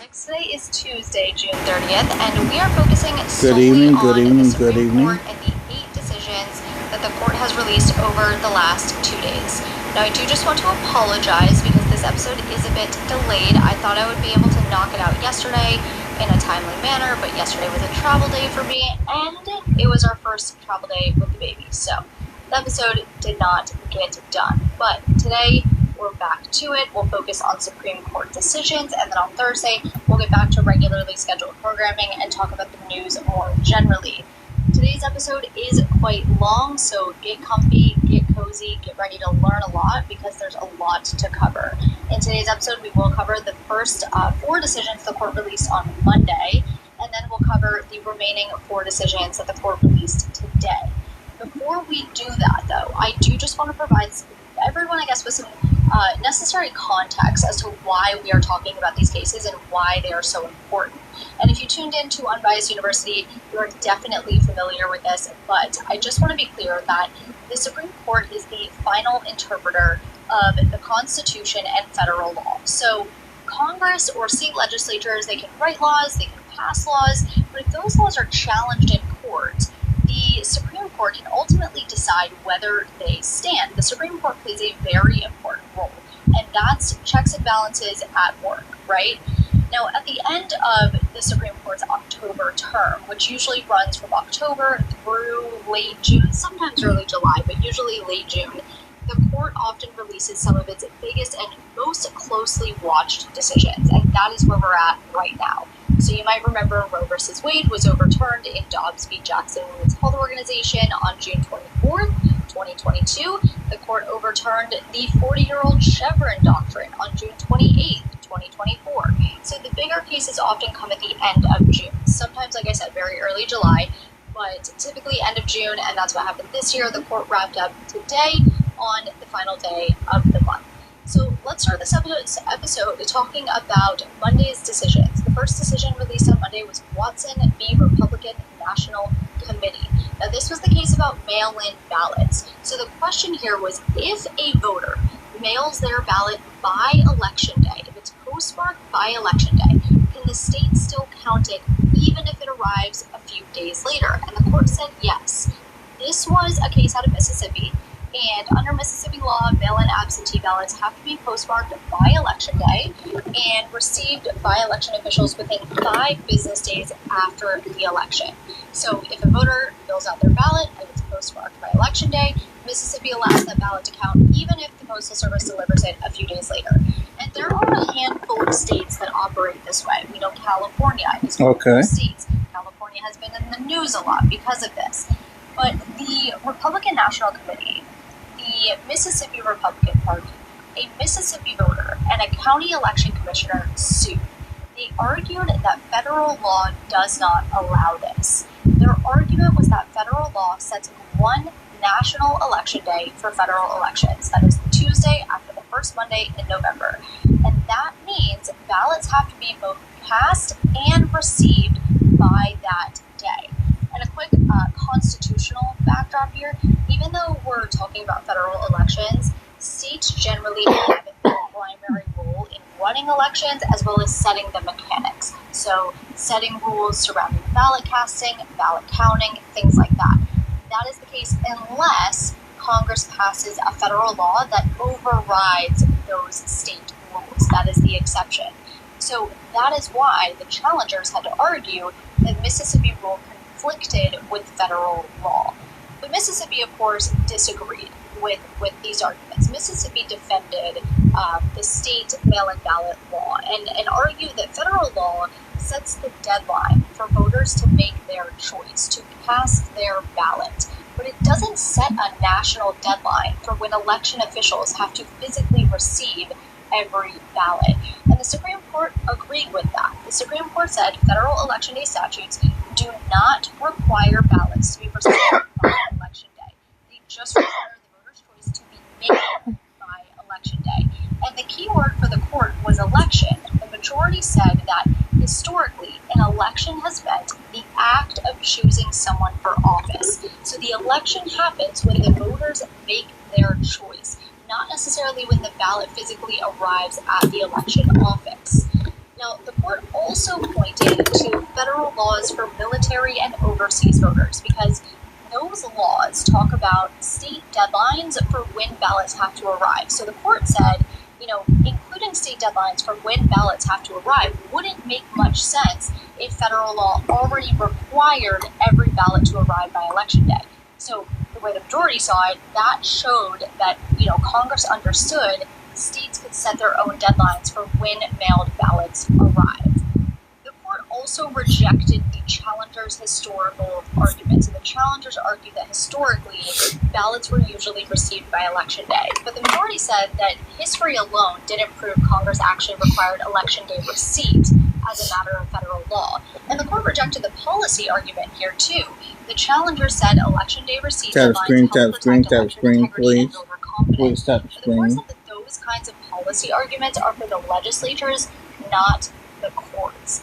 Politics. Today is Tuesday, June 30th, and we are focusing solely on the Supreme Court and the 8 decisions that the court has released over the last 2 days. Now, I do just want to apologize because this episode is a bit delayed. I thought I would be able to knock it out yesterday in a timely manner, but yesterday was a travel day for me, and it was our first travel day with the baby, so the episode did not get done. But today, we're back to it. We'll focus on Supreme Court decisions, and then on Thursday, we'll get back to regularly scheduled programming and talk about the news more generally. Today's episode is quite long, so get comfy, get cozy, get ready to learn a lot because there's a lot to cover. In today's episode, we will cover the first 4 decisions the court released on Monday, and then we'll cover the remaining 4 decisions that the court released today. Before we do that, though, I do just want to provide everyone, I guess, with some necessary context as to why we are talking about these cases and why they are so important. And if you tuned in to Unbiased University, you are definitely familiar with this, but I just want to be clear that the Supreme Court is the final interpreter of the Constitution and federal law. So Congress or state legislatures, they can write laws, they can pass laws, but if those laws are challenged in court, the Supreme Court can ultimately decide whether they stand. The Supreme Court plays a very important role, and that's checks and balances at work, right? Now, at the end of the Supreme Court's October term, which usually runs from October through late June, sometimes early July, but usually late June, the court often releases some of its biggest and most closely watched decisions, and that is where we're at right now. So you might remember Roe v. Wade was overturned in Dobbs v. Jackson Women's Health Organization on June 24th, 2022. The court overturned the 40-year-old Chevron doctrine on June 28th, 2024. So the bigger cases often come at the end of June. Sometimes, like I said, very early July, but typically end of June, and that's what happened this year. The court wrapped up today on the final day of the month. So let's start this episode talking about Monday's decisions. The first decision released on Monday was Watson v. Republican National Committee. Now, this was the case about mail-in ballots. So the question here was, if a voter mails their ballot by election day, if it's postmarked by election day, can the state still count it even if it arrives a few days later? And the court said yes. This was a case out of Mississippi. And under Mississippi law, mail-in absentee ballots have to be postmarked by election day and received by election officials within 5 business days after the election. So if a voter fills out their ballot and it's postmarked by election day, Mississippi allows that ballot to count even if the Postal Service delivers it a few days later. And there are a handful of states that operate this way. We know California is one of those states. California has been in the news a lot because of this. But the Republican National Committee, the Mississippi Republican Party, a Mississippi voter, and a county election commissioner sued. They argued that federal law does not allow this. Their argument was that federal law sets one national election day for federal elections. That is the Tuesday after the first Monday in November. And that means ballots have to be both cast and received by that day. And a quick constitutional backdrop here, even though we're talking about federal elections, states generally have a primary role in running elections as well as setting the mechanics. So setting rules surrounding ballot casting, ballot counting, things like that. That is the case unless Congress passes a federal law that overrides those state rules. That is the exception. So that is why the challengers had to argue that Mississippi rule conflicted with federal law. But Mississippi, of course, disagreed with these arguments. Mississippi defended the state mail-in ballot law and argued that federal law sets the deadline for voters to make their choice, to cast their ballot. But it doesn't set a national deadline for when election officials have to physically receive every ballot. And the Supreme Court agreed with that. The Supreme Court said federal election day statutes do not require ballots to be received by election day. They just require the voter's choice to be made by election day. And the key word for the court was election. The majority said that historically, an election has meant the act of choosing someone for office. So the election happens when the voters make their choice, not necessarily when the ballot physically arrives at the election office. Now, the court also pointed to federal laws for military and overseas voters because those laws talk about state deadlines for when ballots have to arrive. So the court said, including state deadlines for when ballots have to arrive wouldn't make much sense if federal law already required every ballot to arrive by election day. So the way the majority saw it, that showed that, Congress understood states could set their own deadlines for when mailed ballots arrive. The court also rejected the challengers' historical arguments. And the challengers argued that historically, ballots were usually received by election day. But the majority said that history alone didn't prove Congress actually required election day receipt as a matter of federal law. And the court rejected the policy argument here too. The challengers said election day receipt deadlines help protect election integrity and voter confidence. But the court said that those kinds of policy arguments are for the legislatures, not the courts.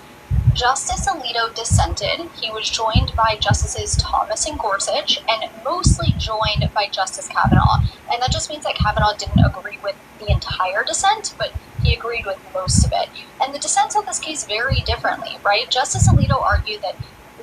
Justice Alito dissented. He was joined by Justices Thomas and Gorsuch, and mostly joined by Justice Kavanaugh. And that just means that Kavanaugh didn't agree with the entire dissent, but he agreed with most of it. And the dissents on this case vary differently, right? Justice Alito argued that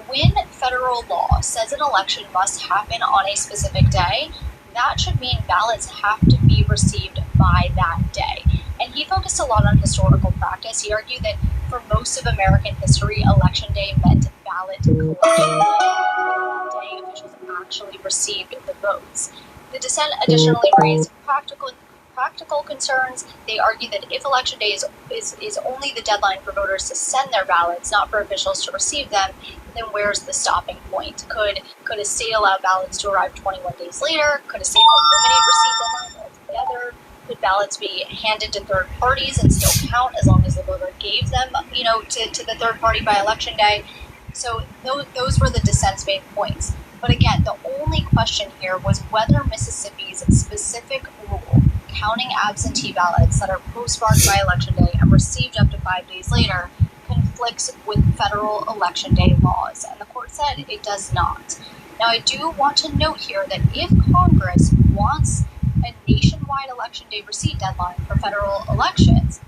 when federal law says an election must happen on a specific day, that should mean ballots have to be received by that day. And he focused a lot on historical practice. He argued that for most of American history, election day meant ballot collection day. Officials actually received the votes. The dissent additionally raised practical concerns. They argued that if election day is only the deadline for voters to send their ballots, not for officials to receive them, then where's the stopping point? Could a state allow ballots to arrive 21 days later? Could a state eliminate receipt deadlines altogether? Could ballots be handed to third parties and still count as long as the voter gave them, to the third party by election day? So those were the dissent's main points. But again, the only question here was whether Mississippi's specific rule, counting absentee ballots that are postmarked by election day and received up to 5 days later, conflicts with federal election day laws. And the court said it does not. Now, I do want to note here that if Congress wants a nationwide election day receipt deadline for federal elections,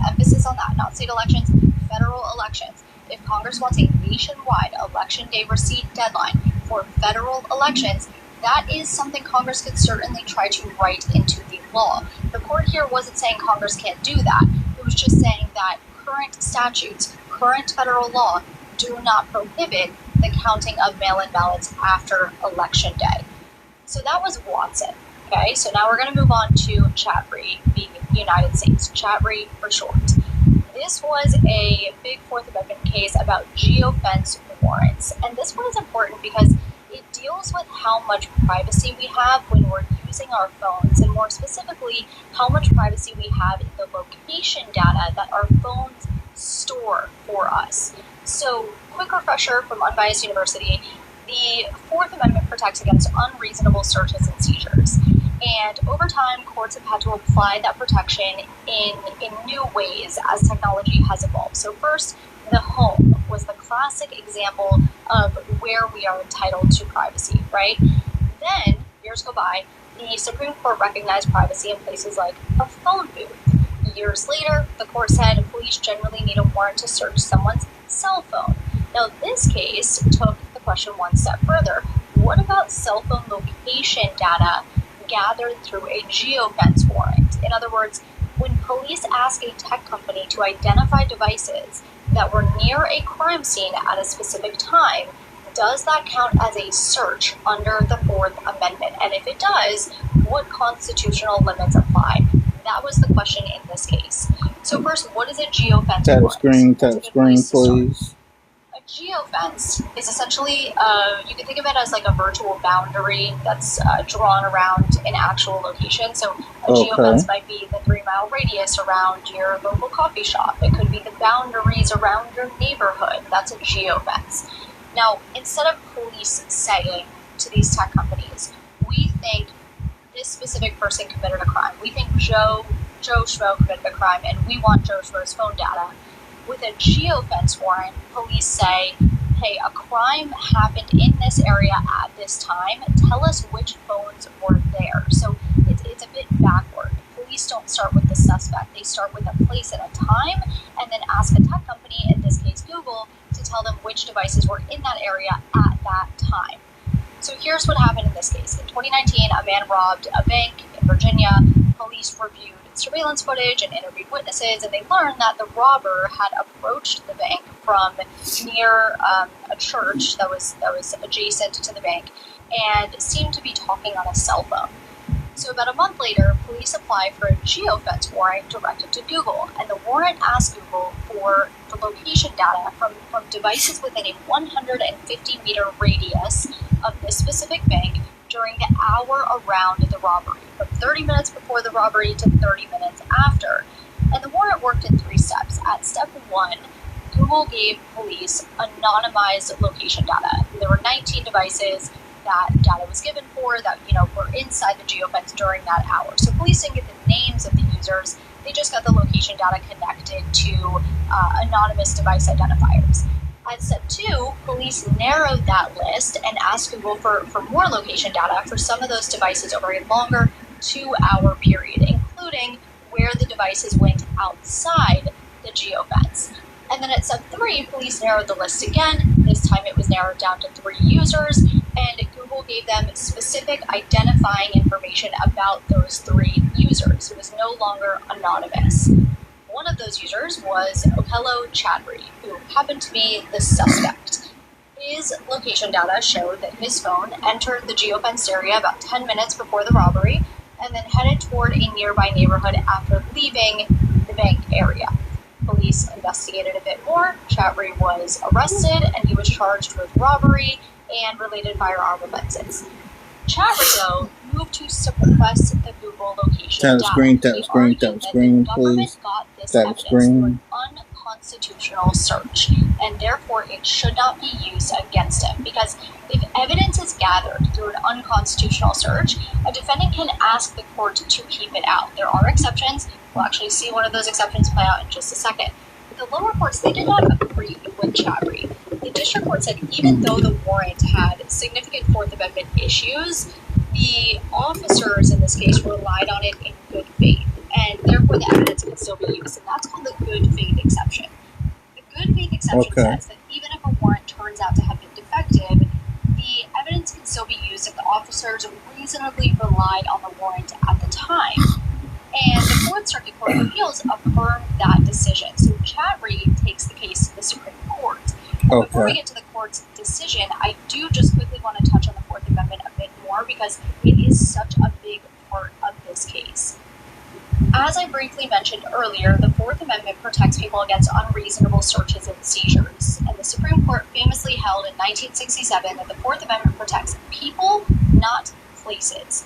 emphasis on that, not state elections, federal elections. If Congress wants a nationwide election day receipt deadline for federal elections, that is something Congress could certainly try to write into the law. The court here wasn't saying Congress can't do that. It was just saying that current statutes, current federal law, do not prohibit the counting of mail-in ballots after election day. So that was Watson. Okay, so now we're going to move on to Chatry v. United States, Chatry for short. This was a big Fourth Amendment case about geofence warrants, and this one is important because it deals with how much privacy we have when we're using our phones, and more specifically, how much privacy we have in the location data that our phones store for us. So, quick refresher from Unbiased University, the Fourth Amendment protects against unreasonable searches and seizures. And over time, courts have had to apply that protection in new ways as technology has evolved. So first, the home was the classic example of where we are entitled to privacy, right? Then, years go by, the Supreme Court recognized privacy in places like a phone booth. Years later, the court said police generally need a warrant to search someone's cell phone. Now, this case took the question one step further. What about cell phone location data gathered through a geofence warrant? In other words, when police ask a tech company to identify devices that were near a crime scene at a specific time, does that count as a search under the Fourth Amendment? And if it does, what constitutional limits apply? That was the question in this case. So first, what is a geofence warrant? Tap screen, please. A geofence is essentially, you can think of it as like a virtual boundary that's drawn around an actual location. So a geofence might be the 3-mile radius around your local coffee shop. It could be the boundaries around your neighborhood. That's a geofence. Now, instead of police saying to these tech companies, we think this specific person committed a crime. We think Joe Schmo committed a crime, and we want Joe Schmo's phone data. With a geofence warrant, police say, hey, a crime happened in this area at this time. Tell us which phones were there. So it's a bit backward. Police police don't start with the suspect. They start with a place and a time, and then ask a tech company, in this case Google, to tell them which devices were in that area at that time. So here's what happened in this case. In 2019, a man robbed a bank in Virginia. Police reviewed surveillance footage and interviewed witnesses, and they learned that the robber had approached the bank from near a church that was adjacent to the bank and seemed to be talking on a cell phone. So about a month later, police applied for a geofence warrant directed to Google, and the warrant asked Google for the location data from devices within a 150-meter radius of this specific bank during the hour around the robbery, from 30 minutes before the robbery to 30 minutes after. And the warrant worked in 3 steps. At step 1, Google gave police anonymized location data. There were 19 devices that data was given for that, were inside the geofence during that hour. So police didn't get the names of the users, they just got the location data connected to anonymous device identifiers. At step 2, police narrowed that list and asked Google for more location data for some of those devices over a longer 2-hour period, including where the devices went outside the geofence. And then at step 3, police narrowed the list again. This time it was narrowed down to 3 users, and Google gave them specific identifying information about those 3 users. It was no longer anonymous. One of those users was Okello Chadri, who happened to be the suspect. His location data showed that his phone entered the geofenced area about 10 minutes before the robbery and then headed toward a nearby neighborhood after leaving the bank area. Police investigated a bit more. Chadri was arrested and he was charged with robbery and related firearm offenses. Chadri, though, moved to suppress the Google location data. Tap screen, please. Got this evidence through an unconstitutional search, and therefore it should not be used against him. Because if evidence is gathered through an unconstitutional search, a defendant can ask the court to keep it out. There are exceptions. We'll actually see one of those exceptions play out in just a second. But the lower courts, they did not agree with Chadri. The district court said even though the warrant had significant Fourth Amendment issues, the officers in this case relied on it in good faith, and therefore the evidence can still be used, and that's called the good faith exception. The good faith exception says that even if a warrant turns out to have been defective, the evidence can still be used if the officers reasonably relied on the warrant at the time. And the Fourth Circuit Court of Appeals affirmed that decision. So Chadri takes the case to the Supreme Court. Before we get to the court's decision, I do just quickly want to touch on the Fourth Amendment a bit more because it is such a big part of this case. As I briefly mentioned earlier, the Fourth Amendment protects people against unreasonable searches and seizures. And the Supreme Court famously held in 1967 that the Fourth Amendment protects people, not places.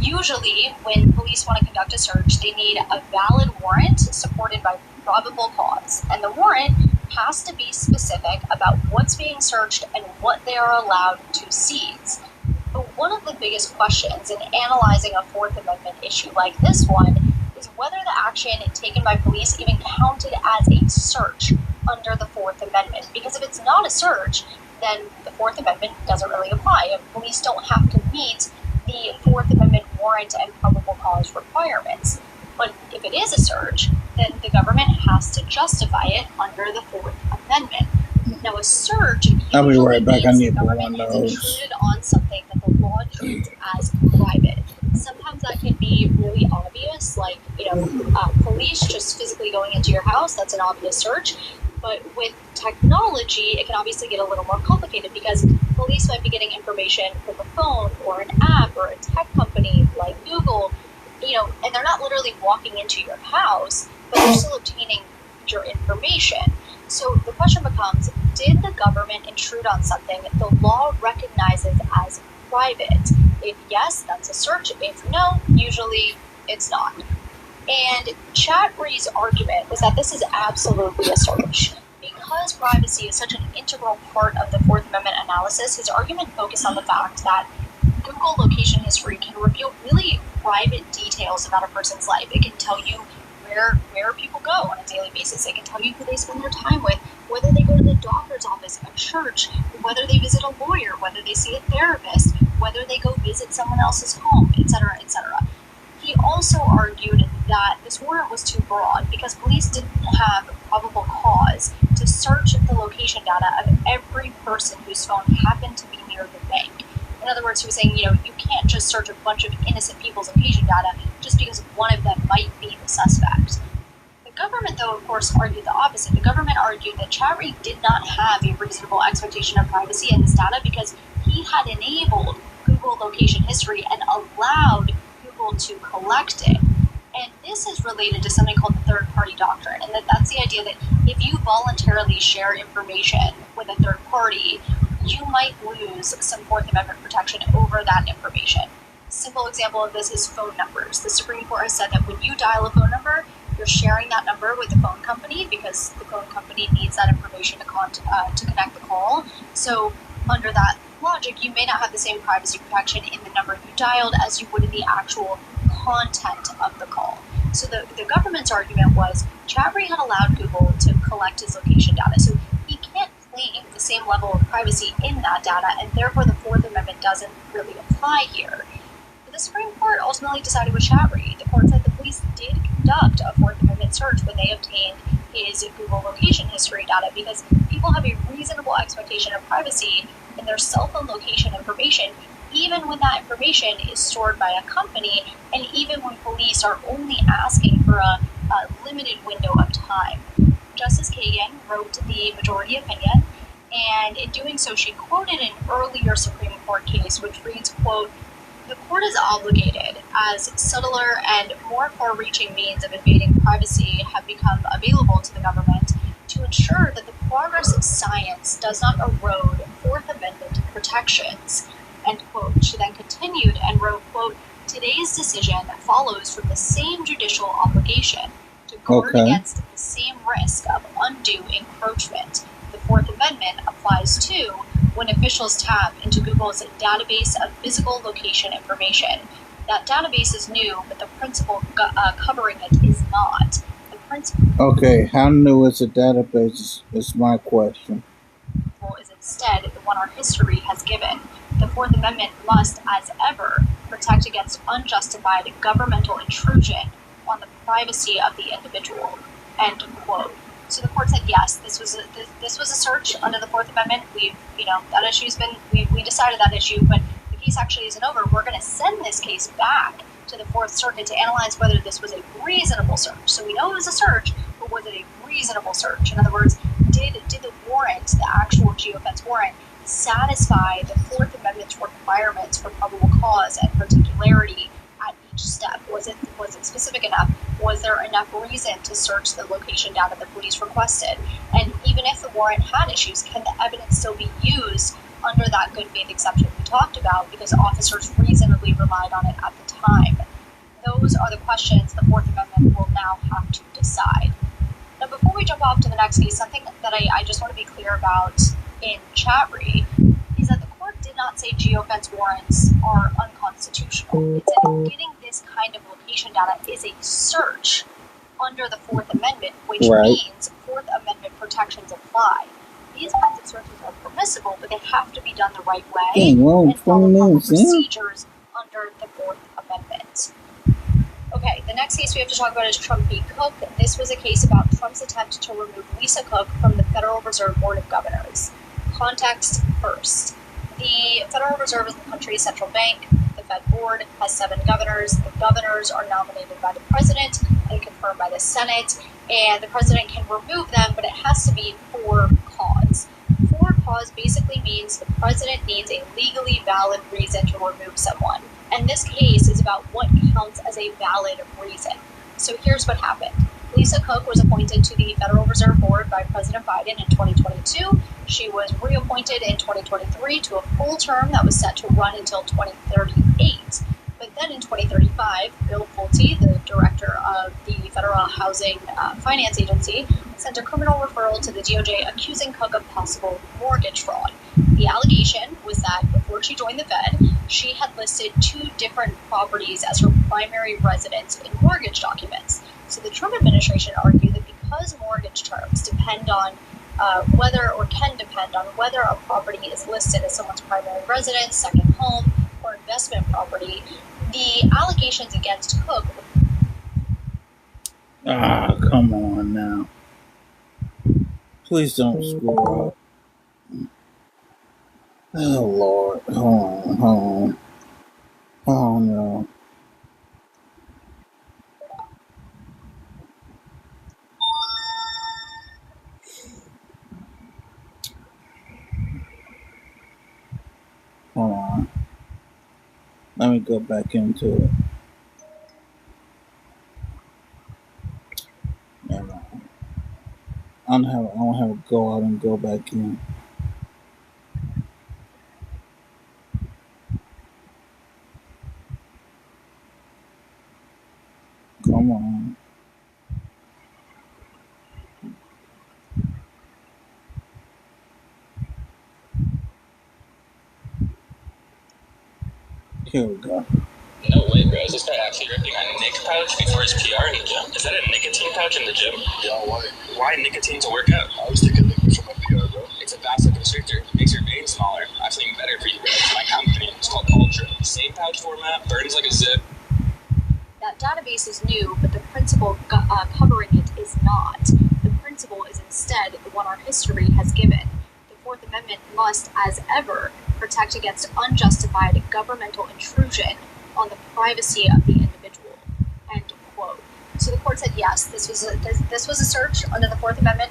Usually, when police want to conduct a search, they need a valid warrant supported by probable cause. And the warrant has to be specific about what's being searched and what they are allowed to seize. But one of the biggest questions in analyzing a Fourth Amendment issue like this one is whether the action taken by police even counted as a search under the Fourth Amendment. Because if it's not a search, then the Fourth Amendment doesn't really apply. And police don't have to meet the Fourth Amendment warrant and probable cause requirements. But if it is a search, then the government has to justify it under the Fourth Amendment. Now, a search usually means the government has intruded on something that the law treats as private. Sometimes that can be really obvious, like, police just physically going into your house, that's an obvious search. But with technology, it can obviously get a little more complicated because police might be getting information from a phone or an app or a tech company like Google, and they're not literally walking into your house, but they're still obtaining your information. So the question becomes, did the government intrude on something the law recognizes as private? If yes, that's a search. If no, usually it's not. And Chadri's argument was that this is absolutely a search. Because privacy is such an integral part of the Fourth Amendment analysis, his argument focused on the fact that Google location history can reveal really private details about a person's life. It can tell you where people go on a daily basis. It can tell you who they spend their time with, whether they go to the doctor's office, a church, whether they visit a lawyer, whether they see a therapist, whether they go visit someone else's home, etc., etc. He also argued that this warrant was too broad because police didn't have probable cause to search the location data of every person whose phone happened to be near the bank. In other words, he was saying, you can't just search a bunch of innocent people's location data just because one of them might be the suspect. The government, though, of course, argued the opposite. The government argued that Chatry did not have a reasonable expectation of privacy in this data because he had enabled Google location history and allowed Google to collect it. And this is related to something called the third-party doctrine, and that's the idea that if you voluntarily share information with a third party, you might lose some Fourth Amendment protection over that information. A simple example of this is phone numbers. The Supreme Court has said that when you dial a phone number, you're sharing that number with the phone company because the phone company needs that information to connect the call. So under that logic, you may not have the same privacy protection in the number you dialed as you would in the actual content of the call. So the government's argument was Chatry had allowed Google to collect his location data, so he can't claim the same level of privacy in that data, and therefore the Fourth Amendment doesn't really apply here. But the Supreme Court ultimately decided with Chatry. The court said the police did conduct a Fourth Amendment search when they obtained his Google location history data because people have a reasonable expectation of privacy in their cell phone location information, even when that information is stored by a company, and even when police are only asking for a limited window of time. Justice Kagan wrote the majority opinion, and in doing so, she quoted an earlier Supreme Court case, which reads, quote, "The court is obligated, as subtler and more far-reaching means of invading privacy have become available to the government, to ensure that the progress of science does not erode Fourth Amendment protections." End quote. She then continued and wrote, quote, "Today's decision follows from the same judicial obligation to guard against the same risk of undue encroachment. The Fourth Amendment applies too when officials tap into Google's database of physical location information. That database is new, but the principle covering it is not. The principle how new is the database is my question. Is instead the one our history has given. The Fourth Amendment must, as ever, protect against unjustified governmental intrusion on the privacy of the individual." End quote. So the court said yes, this was a search under the Fourth Amendment. We decided that issue, but the case actually isn't over. We're going to send this case back to the Fourth Circuit to analyze whether this was a reasonable search. So we know it was a search, but was it a reasonable search? In other words, did the warrant, the actual geofence warrant, satisfy the Fourth Amendment's requirements for probable cause and particularity at each step? Was it specific enough? Was there enough reason to search the location data the police requested? And even if the warrant had issues, can the evidence still be used under that good faith exception we talked about because officers reasonably relied on it at the time? Those are the questions the Fourth Amendment will now have to decide. Now, before we jump off to the next case, something that I just want to be clear about in Chatry is that the court did not say geofence warrants are unconstitutional. It said getting this kind of location data is a search under the Fourth Amendment, which means Fourth Amendment protections apply. These kinds of searches are permissible, but they have to be done the right way and follow proper procedures under the Fourth Amendment. Okay, the next case we have to talk about is Trump v. Cook. This was a case about Trump's attempt to remove Lisa Cook from the Federal Reserve Board of Governors. Context first. The Federal Reserve is the country's central bank. The Fed Board has 7 governors. The governors are nominated by the president and confirmed by the Senate, and the president can remove them, but it has to be for cause. For cause basically means the president needs a legally valid reason to remove someone. And this case is about what counts as a valid reason. So here's what happened. Lisa Cook was appointed to the Federal Reserve Board by President Biden in 2022. She was reappointed in 2023 to a full term that was set to run until 2038. But then in 2035, Bill Pulte, the director of the Federal Housing Finance Agency, sent a criminal referral to the DOJ accusing Cook of possible mortgage fraud. The allegation was that before she joined the Fed, she had listed 2 different properties as her primary residence in mortgage documents. So the Trump administration argued that because mortgage terms depend on can depend on whether a property is listed as someone's primary residence, second home, or investment property, the allegations against Cook Ah, come on now. Please don't screw up. Oh, Lord. Hold on. Oh, no. Hold on. Let me go back into it. Never mind. I don't have to go out and go back in. Come on. Here we go. No way, bro. Is this guy actually ripping a Nick pouch before his PR in the gym? Is that a nicotine pouch in the gym? Yeah, why? Why nicotine to work out? I was taking liquid from my PR, bro. It's a vasoconstrictor. It makes your veins smaller. I have something better for you, bro. It's my company. It's called Ultra. Same pouch format, burns like a zip. That database is new, but the principle covering it is not. The principle is instead the one our history has given. The Fourth Amendment must, as ever, protect against unjustified governmental intrusion on the privacy of the individual. End quote. So the court said yes, this was a search under the Fourth Amendment.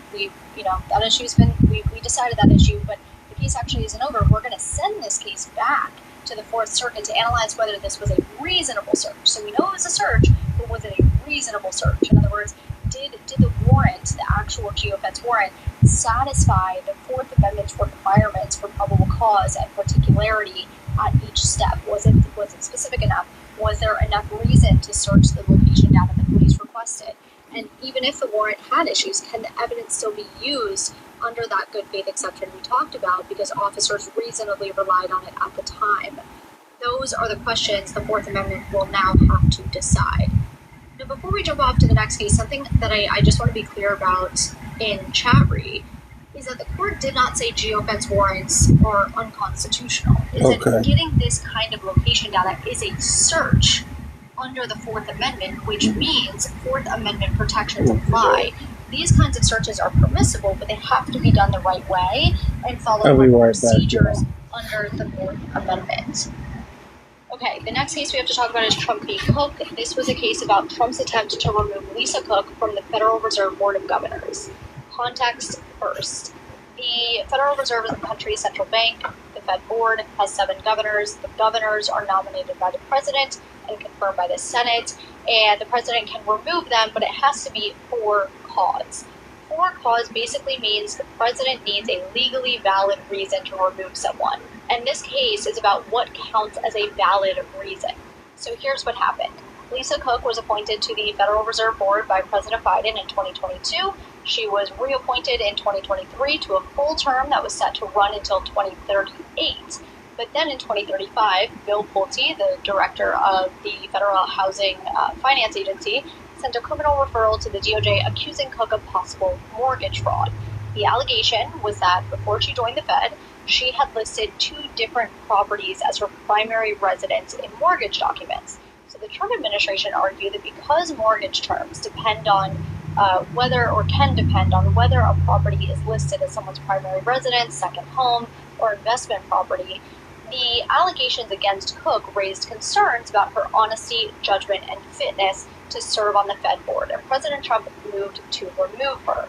That issue's been we decided that issue, but the case actually isn't over. We're going to send this case back to the Fourth Circuit to analyze whether this was a reasonable search. So we know it was a search, but was it a reasonable search? In other words, did the warrant, the actual geofence warrant, satisfy the Fourth Amendment's requirements for probable cause and particularity at each step? Was it specific enough? Was there enough reason to search the location data the police requested? And even if the warrant had issues, can the evidence still be used under that good faith exception we talked about because officers reasonably relied on it at the time? Those are the questions the Fourth Amendment will now have to decide. Now, before we jump off to the next case, something that I just want to be clear about in Chatry is that the court did not say geofence warrants are unconstitutional. It's that getting this kind of location data is a search under the Fourth Amendment, which means Fourth Amendment protections apply. These kinds of searches are permissible, but they have to be done the right way and follow the procedures under the Fourth Amendment. Okay, the next case we have to talk about is Trump v. Cook. This was a case about Trump's attempt to remove Lisa Cook from the Federal Reserve Board of Governors. Context first. The Federal Reserve is the country's central bank. The Fed Board has 7 governors. The governors are nominated by the president and confirmed by the Senate, and the president can remove them, but it has to be for cause. For cause basically means the president needs a legally valid reason to remove someone. And this case is about what counts as a valid reason. So here's what happened. Lisa Cook was appointed to the Federal Reserve Board by President Biden in 2022. She was reappointed in 2023 to a full term that was set to run until 2038. But then in 2035, Bill Pulte, the director of the Federal Housing Finance Agency, sent a criminal referral to the DOJ accusing Cook of possible mortgage fraud. The allegation was that before she joined the Fed, she had listed 2 different properties as her primary residence in mortgage documents. So the Trump administration argued that because mortgage terms depend on can depend on whether a property is listed as someone's primary residence, second home, or investment property, the allegations against Cook raised concerns about her honesty, judgment, and fitness to serve on the Fed board, and President Trump moved to remove her.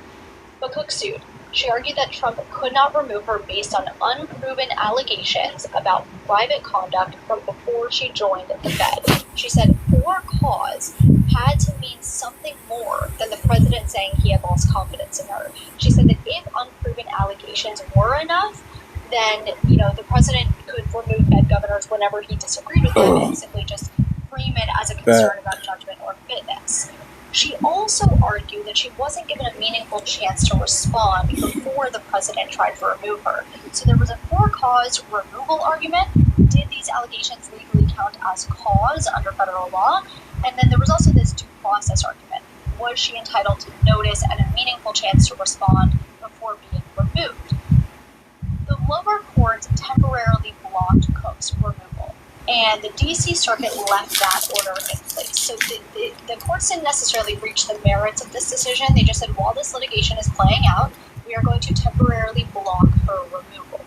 But Cook sued. She argued that Trump could not remove her based on unproven allegations about private conduct from before she joined the Fed. She said for cause had to mean something more than the president saying he had lost confidence in her. She said that if unproven allegations were enough, then, the president could remove Fed governors whenever he disagreed with them and simply just frame it as a concern about judgment or fitness. She also argued that she wasn't given a meaningful chance to respond before the president tried to remove her. So there was a for-cause removal argument. Did these allegations legally count as cause under federal law? And then there was also this due process argument. Was she entitled to notice and a meaningful chance to respond before being removed? The lower court temporarily blocked Cook's removal, and the D.C. Circuit left that order in place. So the courts didn't necessarily reach the merits of this decision. They just said, while this litigation is playing out, we are going to temporarily block her removal.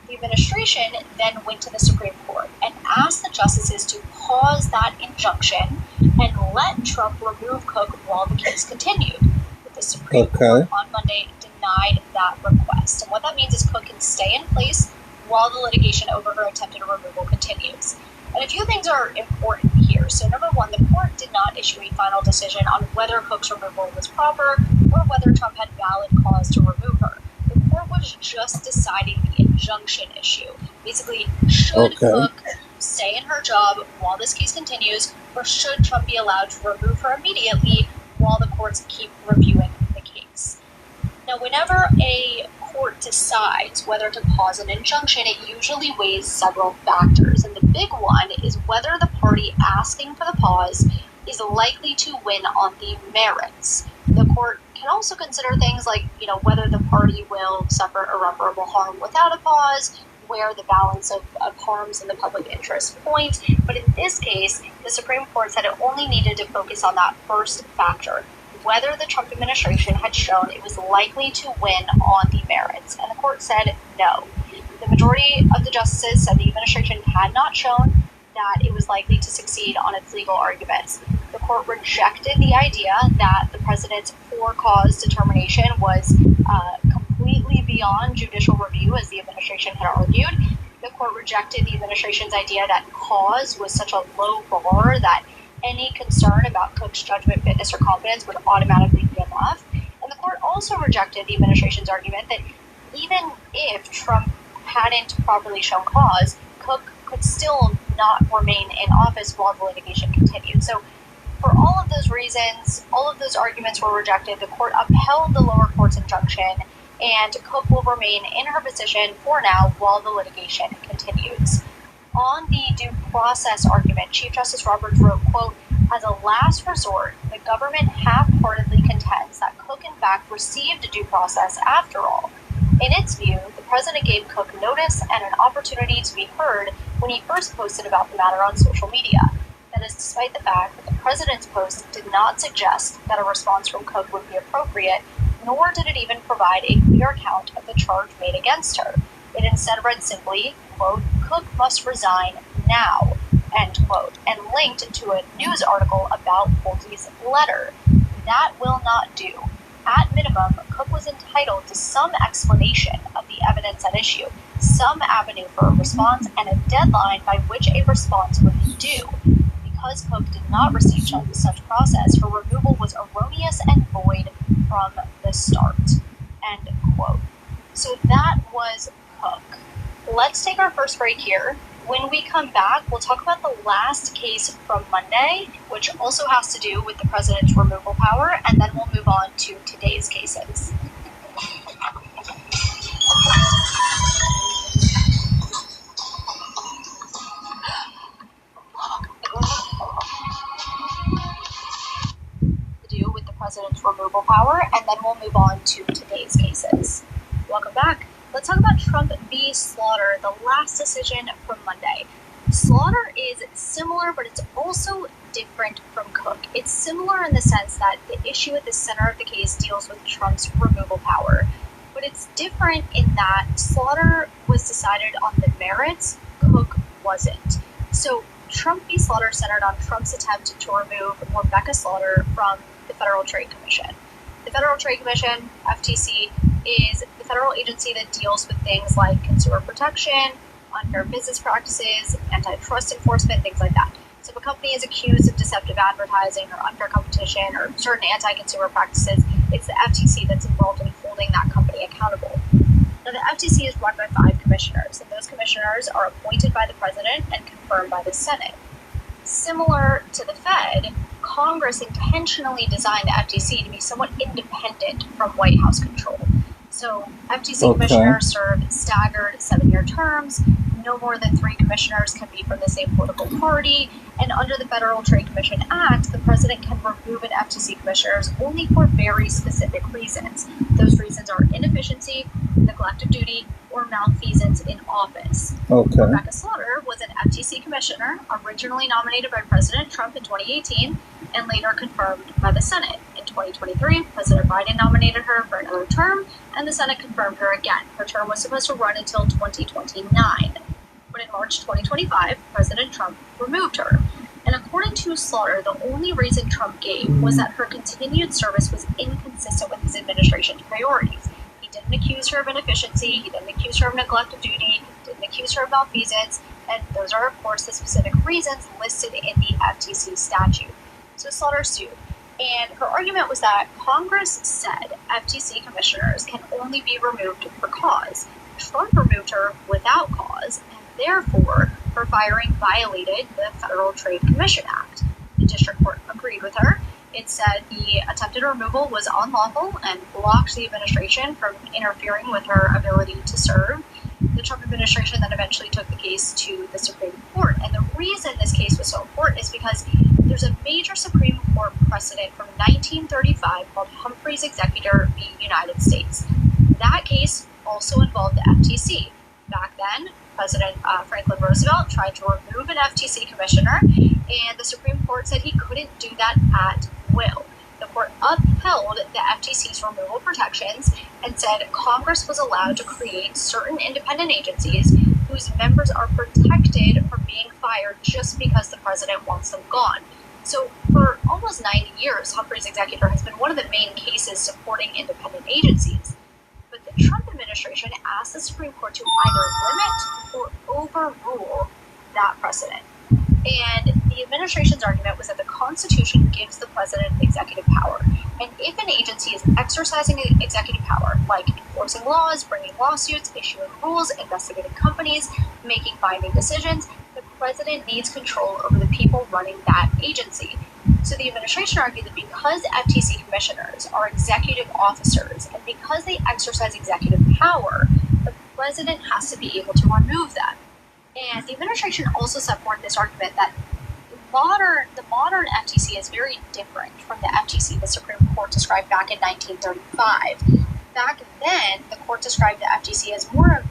The administration then went to the Supreme Court and asked the justices to pause that injunction and let Trump remove Cook while the case continued. But the Supreme Court on Monday denied that request. And what that means is Cook can stay in place while the litigation over her attempted removal continues. And a few things are important here. So number one, the court did not issue a final decision on whether Cook's removal was proper or whether Trump had valid cause to remove her. The court was just deciding the injunction issue. Basically, should Cook stay in her job while this case continues, or should Trump be allowed to remove her immediately while the courts keep reviewing the case? Now, whenever a court decides whether to pause an injunction, it usually weighs several factors, and the big one is whether the party asking for the pause is likely to win on the merits. The court can also consider things like, whether the party will suffer irreparable harm without a pause, where the balance of harms in the public interest point. But in this case, the Supreme Court said it only needed to focus on that first factor, whether the Trump administration had shown it was likely to win on the merits. And the court said no. The majority of the justices said the administration had not shown that it was likely to succeed on its legal arguments. The court rejected the idea that the president's for-cause determination was completely beyond judicial review, as the administration had argued. The court rejected the administration's idea that cause was such a low bar that any concern about Cook's judgment, fitness, or competence would automatically be enough. And the court also rejected the administration's argument that even if Trump hadn't properly shown cause, Cook could still not remain in office while the litigation continued. So for all of those reasons, all of those arguments were rejected. The court upheld the lower court's injunction, and Cook will remain in her position for now while the litigation continues. On the due process argument, Chief Justice Roberts wrote, quote, "As a last resort, the government half-heartedly contends that Cook in fact received due process after all. In its view, the president gave Cook notice and an opportunity to be heard when he first posted about the matter on social media. That is despite the fact that the president's post did not suggest that a response from Cook would be appropriate, nor did it even provide a clear account of the charge made against her. It instead read simply, quote, 'Cook must resign now,' end quote, and linked to a news article about Pulte's letter. That will not do. At minimum, Cook was entitled to some explanation of the evidence at issue, some avenue for a response, and a deadline by which a response would be due. Because Cook did not receive such process, her removal was erroneous and void from the start," end quote. So that was Cook. Let's take our first break here. When we come back, we'll talk about the last case from Monday, which also has to do with the president's removal power, and then we'll move on to today's cases. To do with the president's removal power, and then we'll move on to today's cases. Welcome back. Let's talk about Trump v. Slaughter, the last decision from Monday. Slaughter is similar, but it's also different from Cook. It's similar in the sense that the issue at the center of the case deals with Trump's removal power, but it's different in that Slaughter was decided on the merits, Cook wasn't. So Trump v. Slaughter centered on Trump's attempt to remove Rebecca Slaughter from the Federal Trade Commission. The Federal Trade Commission, FTC, is the federal agency that deals with things like consumer protection, unfair business practices, antitrust enforcement, things like that. So if a company is accused of deceptive advertising or unfair competition or certain anti-consumer practices, it's the FTC that's involved in holding that company accountable. Now, the FTC is run by 5 commissioners, and those commissioners are appointed by the president and confirmed by the Senate. Similar to the Fed, Congress intentionally designed the FTC to be somewhat independent from White House control. So FTC commissioners serve staggered 7-year terms. No more than 3 commissioners can be from the same political party. And under the Federal Trade Commission Act, the president can remove an FTC commissioners only for very specific reasons. Those reasons are inefficiency, neglect of duty, or malfeasance in office. Okay. Rebecca Slaughter was an FTC commissioner, originally nominated by President Trump in 2018 and later confirmed by the Senate. In 2023, President Biden nominated her for another term, and the Senate confirmed her again. Her term was supposed to run until 2029. But in March 2025, President Trump removed her. And according to Slaughter, the only reason Trump gave was that her continued service was inconsistent with his administration's priorities. He didn't accuse her of inefficiency, he didn't accuse her of neglect of duty, he didn't accuse her of malfeasance, and those are, of course, the specific reasons listed in the FTC statute. So Slaughter sued, and her argument was that Congress said FTC commissioners can only be removed for cause. Trump removed her without cause, and therefore her firing violated the Federal Trade Commission Act. The district court agreed with her. It said the attempted removal was unlawful and blocked the administration from interfering with her ability to serve. The Trump administration then eventually took the case to the Supreme Court. And the reason this case was so important is because there's a major Supreme Court precedent from 1935 called Humphrey's Executor v. United States. That case also involved the FTC. Back then, President Franklin Roosevelt tried to remove an FTC commissioner, and the Supreme Court said he couldn't do that at will. The court upheld the FTC's removal protections and said Congress was allowed to create certain independent agencies whose members are protected from being fired just because the president wants them gone. So for almost 90 years, Humphrey's Executor has been one of the main cases supporting independent agencies. But the Trump administration asked the Supreme Court to either limit or overrule that precedent. And the administration's argument was that the Constitution gives the president executive power. And if an agency is exercising executive power, like enforcing laws, bringing lawsuits, issuing rules, investigating companies, making binding decisions, the president needs control over the people running that agency. So the administration argued that because FTC commissioners are executive officers and because they exercise executive power, the president has to be able to remove them. And the administration also set forth this argument that the modern FTC is very different from the FTC the Supreme Court described back in 1935. Back then, the court described the FTC as more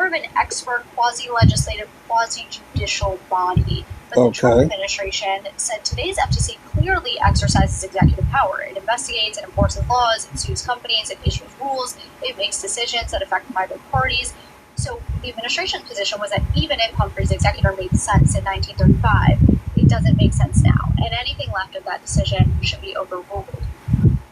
of an expert, quasi-legislative, quasi-judicial body. But the Trump administration said today's FTC clearly exercises executive power. It investigates, it enforces laws, it sues companies, it issues rules, it makes decisions that affect private parties. So the administration's position was that even if Humphrey's Executor made sense in 1935, it doesn't make sense now, and anything left of that decision should be overruled.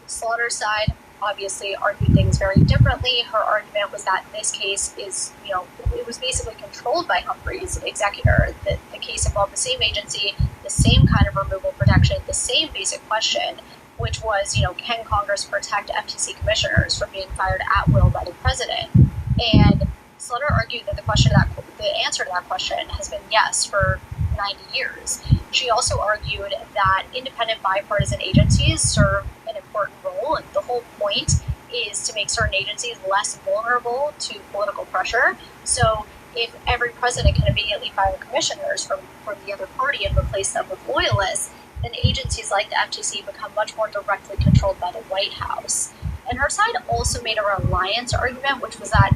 Slaughter's side obviously argued things very differently. Her argument was that this case is, it was basically controlled by Humphrey's Executor. The case involved the same agency, the same kind of removal protection, the same basic question, which was, can Congress protect FTC commissioners from being fired at will by the president? And Slaughter argued that the answer to that question has been yes for 90 years. She also argued that independent bipartisan agencies serve an important role, and the whole point is to make certain agencies less vulnerable to political pressure. So if every president can immediately fire commissioners from the other party and replace them with loyalists, then agencies like the FTC become much more directly controlled by the White House. And her side also made a reliance argument, which was that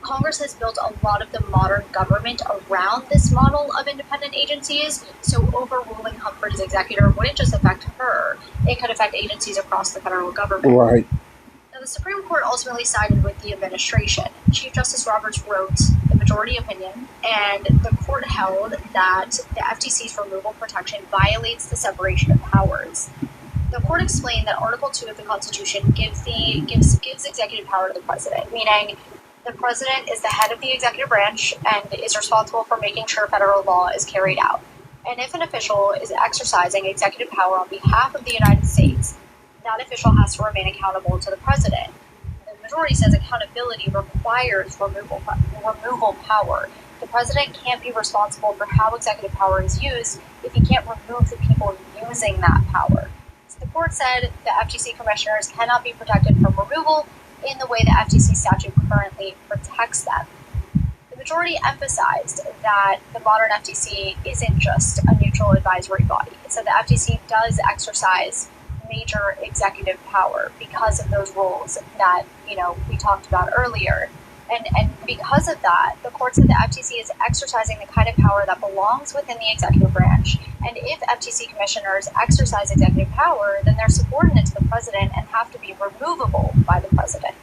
Congress has built a lot of the modern government around this model of independent agencies, so overruling Humphrey's Executor wouldn't just affect her, it could affect agencies across the federal government. Right. Now, the Supreme Court ultimately sided with the administration. Chief Justice Roberts wrote the majority opinion, and the court held that the FTC's removal protection violates the separation of powers. The court explained that Article 2 of the Constitution gives executive power to the president, meaning the president is the head of the executive branch and is responsible for making sure federal law is carried out. And if an official is exercising executive power on behalf of the United States, that official has to remain accountable to the president. The majority says accountability requires removal power. The president can't be responsible for how executive power is used if he can't remove the people using that power. So the court said the FTC commissioners cannot be protected from removal in the way the FTC statute currently protects them. The majority emphasized that the modern FTC isn't just a neutral advisory body. It said the FTC does exercise major executive power because of those roles that, we talked about earlier. And because of that, the court said the FTC is exercising the kind of power that belongs within the executive branch. And if FTC commissioners exercise executive power, then they're subordinate to the president and have to be removable by the president.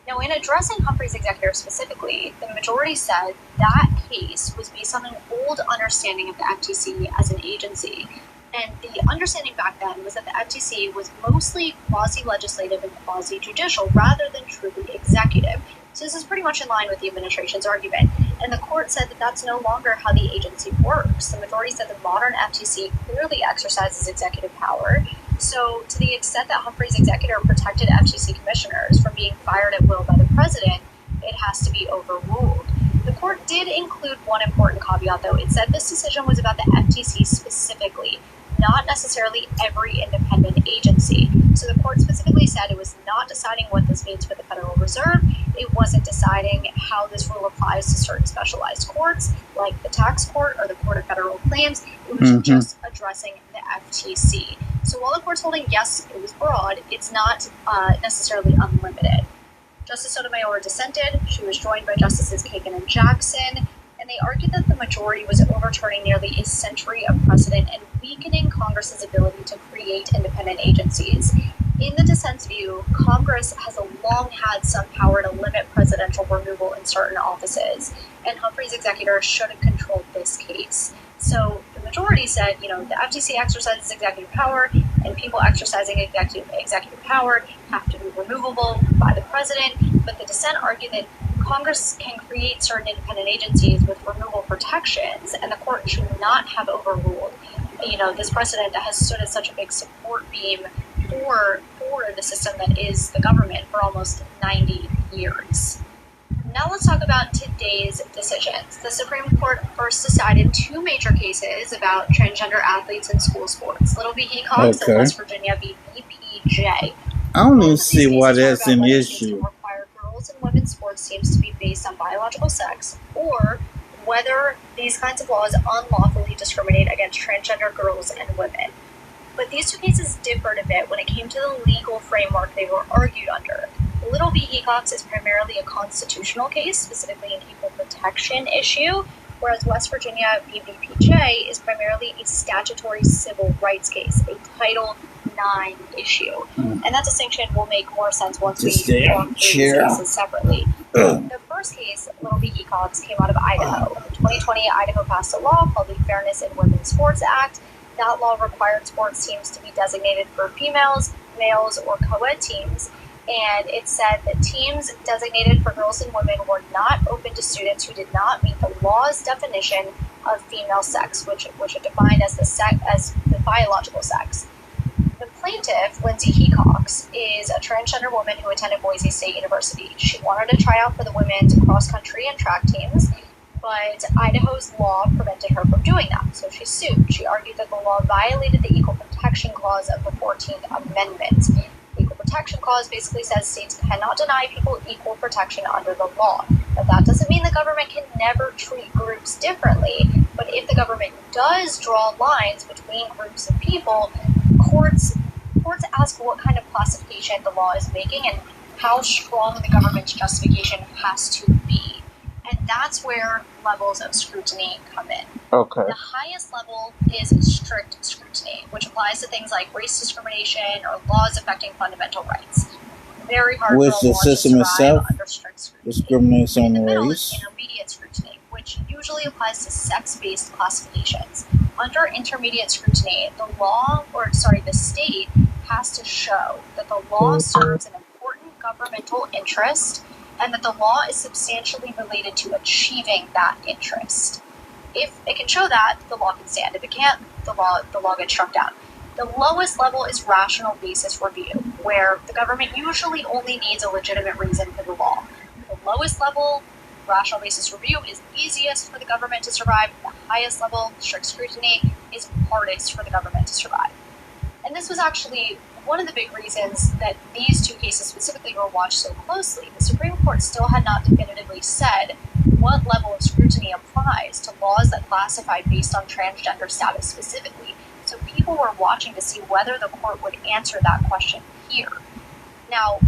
Now, in addressing Humphrey's executor specifically, the majority said that case was based on an old understanding of the FTC as an agency. And the understanding back then was that the FTC was mostly quasi-legislative and quasi-judicial rather than truly executive. So this is pretty much in line with the administration's argument. And the court said that that's no longer how the agency works. The majority said the modern FTC clearly exercises executive power. So to the extent that Humphrey's executor protected FTC commissioners from being fired at will by the president, it has to be overruled. The court did include one important caveat, though. It said this decision was about the FTC specifically, not necessarily every independent agency. So the court specifically said it was not deciding what this means for the Federal Reserve. It wasn't deciding how this rule applies to certain specialized courts, like the tax court or the Court of Federal Claims. It was just addressing the FTC. So while the court's holding, yes, it was broad, it's not necessarily unlimited. Justice Sotomayor dissented. She was joined by Justices Kagan and Jackson, and they argued that the majority was overturning nearly a century of precedent and weakening Congress's ability to create independent agencies. In the dissent's view, Congress has long had some power to limit presidential removal in certain offices, and Humphrey's executor should have controlled this case. So the majority said, the FTC exercises executive power, and people exercising executive power have to be removable by the president. But the dissent argued that Congress can create certain independent agencies with removal protections, and the court should not have overruled, this precedent that has stood as such a big support beam for the system that is the government for almost 90 years. Now let's talk about today's decisions. The Supreme Court first decided two major cases about transgender athletes in school sports, Little v. Hecox and West Virginia v. BPJ. I don't even see why that's an issue. Require girls and women's sports teams to be based on biological sex, or whether these kinds of laws unlawfully discriminate against transgender girls and women. But these two cases differed a bit when it came to the legal framework they were argued under. Little v. Hecox is primarily a constitutional case, specifically an equal protection issue, whereas West Virginia v. BPJ is primarily a statutory civil rights case, a Title IX issue. And that distinction will make more sense once we walk through these cases separately. The first case, Little v. Hecox, came out of Idaho. In 2020, Idaho passed a law called the Fairness in Women's Sports Act. That law required sports teams to be designated for females, males, or co-ed teams. And it said that teams designated for girls and women were not open to students who did not meet the law's definition of female sex, which it defined as the biological sex. The plaintiff, Lindsay Hecox, is a transgender woman who attended Boise State University. She wanted to try out for the women's cross-country and track teams, but Idaho's law prevented her from doing that, so she sued. She argued that the law violated the Equal Protection Clause of the 14th Amendment. The Equal Protection Clause basically says states cannot deny people equal protection under the law. But that doesn't mean the government can never treat groups differently, but if the government does draw lines between groups of people, courts ask what kind of classification the law is making and how strong the government's justification has to be. And that's where levels of scrutiny come in. Okay. The highest level is strict scrutiny, which applies to things like race discrimination or laws affecting fundamental rights. Very hard which for a the law system to itself under strict scrutiny. discriminates on In the middle race. is intermediate scrutiny, which usually applies to sex-based classifications. Under intermediate scrutiny, the state has to show that the law serves an important governmental interest and that the law is substantially related to achieving that interest. If it can show that, the law can stand. If it can't, the law gets struck down. The lowest level is rational basis review, where the government usually only needs a legitimate reason for the law. The lowest level, rational basis review, is easiest for the government to survive. The highest level, strict scrutiny, is hardest for the government to survive. And this was actually one of the big reasons that these two cases specifically were watched so closely. The Supreme Court still had not definitively said what level of scrutiny applies to laws that classify based on transgender status specifically. So people were watching to see whether the court would answer that question here. Now,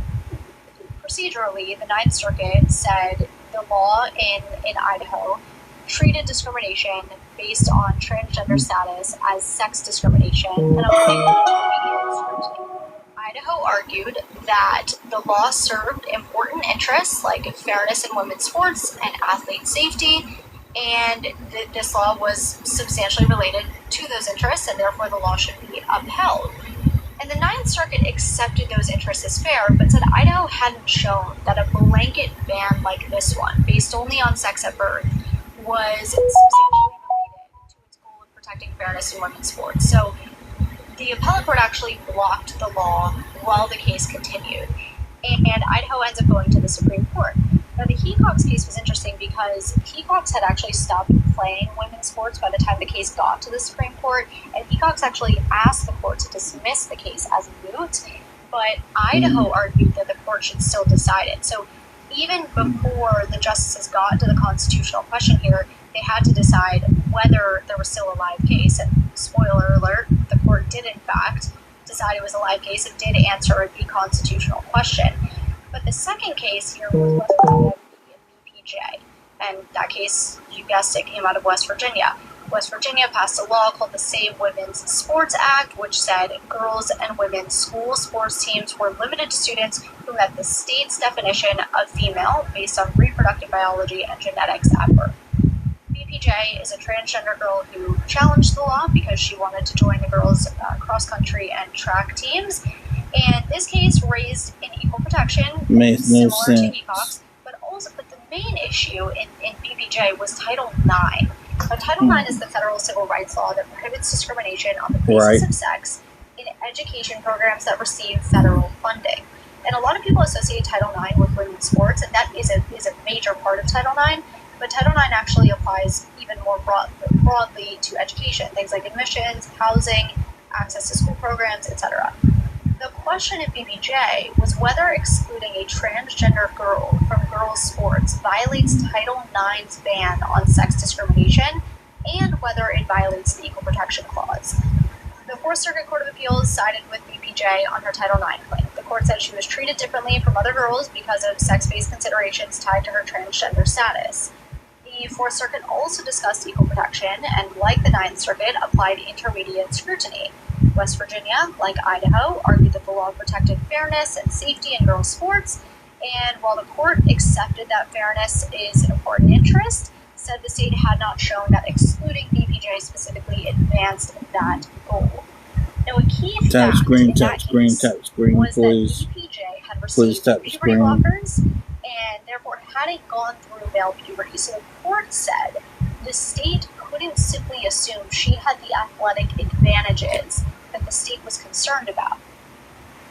procedurally, the Ninth Circuit said the law in Idaho treated discrimination based on transgender status as sex discrimination and applied intermediate scrutiny. Idaho argued that the law served important interests like fairness in women's sports and athlete safety, and this law was substantially related to those interests, and therefore the law should be upheld. And the Ninth Circuit accepted those interests as fair, but said Idaho hadn't shown that a blanket ban like this one, based only on sex at birth, was substantially related to its goal of protecting fairness in women's sports. So the appellate court actually blocked the law while the case continued, and Idaho ends up going to the Supreme Court. Now, the Hecox case was interesting because Hecox had actually stopped playing women's sports by the time the case got to the Supreme Court, and Hecox actually asked the court to dismiss the case as moot, but Idaho argued that the court should still decide it. So even before the justices got to the constitutional question here, they had to decide whether there was still a live case, and spoiler alert, the court did in fact decide it was a live case and did answer the constitutional question. But the second case here was West Virginia v. BPJ, and that case, you guessed it, came out of West Virginia. West Virginia passed a law called the Save Women's Sports Act, which said girls and women's school sports teams were limited to students who met the state's definition of female based on reproductive biology and genetics at birth. BPJ is a transgender girl who challenged the law because she wanted to join the girls' cross-country and track teams. And this case raised an equal protection Makes no similar sense. to Hecox, but the main issue in BPJ was Title IX. Now, Title IX is the federal civil rights law that prohibits discrimination on the basis of sex in education programs that receive federal funding. And a lot of people associate Title IX with women's sports, and that is a major part of Title IX. But Title IX actually applies even more broadly to education, things like admissions, housing, access to school programs, etc. The question in BPJ was whether excluding a transgender girl from girls' sports violates Title IX's ban on sex discrimination and whether it violates the Equal Protection Clause. The Fourth Circuit Court of Appeals sided with BPJ on her Title IX claim. The court said she was treated differently from other girls because of sex-based considerations tied to her transgender status. The Fourth Circuit also discussed equal protection and, like the Ninth Circuit, applied intermediate scrutiny. West Virginia, like Idaho, argued that the law protected fairness and safety in girls' sports, and while the court accepted that fairness is an important interest, said the state had not shown that excluding BPJ specifically advanced that goal. Now, a key fact in that case was that BPJ had received puberty blockers and therefore hadn't gone through male puberty. So the court said the state couldn't simply assume she had the athletic advantages that the state was concerned about.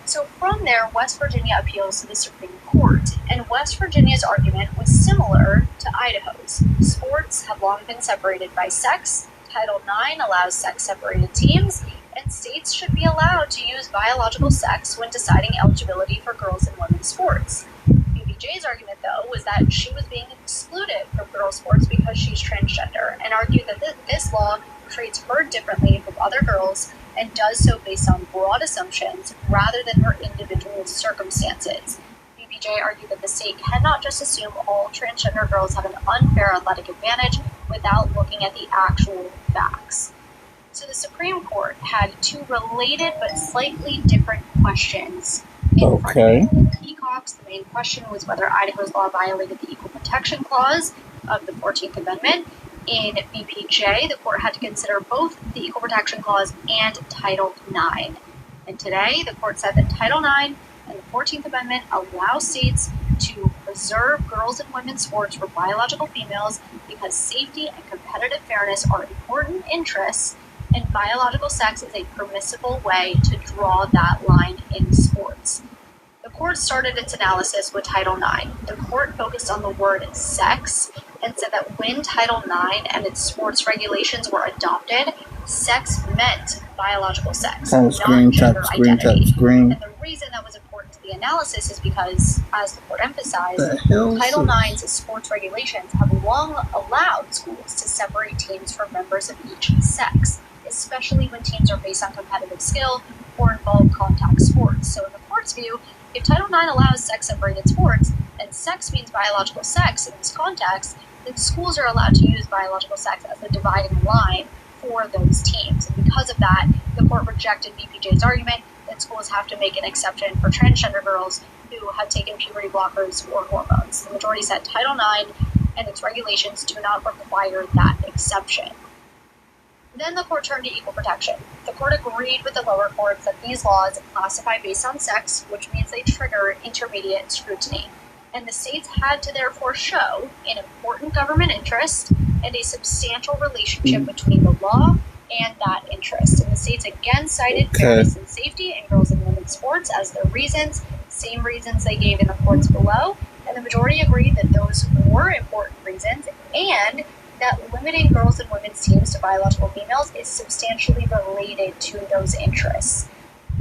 So from there, West Virginia appeals to the Supreme Court, and West Virginia's argument was similar to Idaho's. Sports have long been separated by sex, Title IX allows sex-separated teams, and states should be allowed to use biological sex when deciding eligibility for girls and women's sports. BPJ's argument, though, was that she was being excluded from girls' sports because she's transgender, and argued that this law treats her differently from other girls and does so based on broad assumptions rather than her individual circumstances. BPJ argued that the state cannot just assume all transgender girls have an unfair athletic advantage without looking at the actual facts. So the Supreme Court had two related but slightly different questions in front of it. In Hecox, the main question was whether Idaho's law violated the Equal Protection Clause of the 14th Amendment. In BPJ, the court had to consider both the Equal Protection Clause and Title IX. And today, the court said that Title IX and the 14th Amendment allow states to preserve girls and women's sports for biological females because safety and competitive fairness are important interests, and biological sex is a permissible way to draw that line in sports. The court started its analysis with Title IX. The court focused on the word sex and said that when Title IX and its sports regulations were adopted, sex meant biological sex, not gender identity. And the reason that was important to the analysis is because, as the court emphasized, Title IX's sports regulations have long allowed schools to separate teams from members of each sex, especially when teams are based on competitive skill or involve contact sports. So in the court's view, If Title IX allows sex-separated sports, and sex means biological sex in this context, then schools are allowed to use biological sex as the dividing line for those teams. And because of that, the court rejected BPJ's argument that schools have to make an exception for transgender girls who have taken puberty blockers or hormones. The majority said Title IX and its regulations do not require that exception. Then the court turned to equal protection. The court agreed with the lower courts that these laws classify based on sex, which means they trigger intermediate scrutiny. And the states had to therefore show an important government interest and a substantial relationship between the law and that interest. And the states again cited fairness and safety in girls and women's sports as their reasons, same reasons they gave in the courts below. And the majority agreed that those were important reasons and that limiting girls and women's teams to biological females is substantially related to those interests.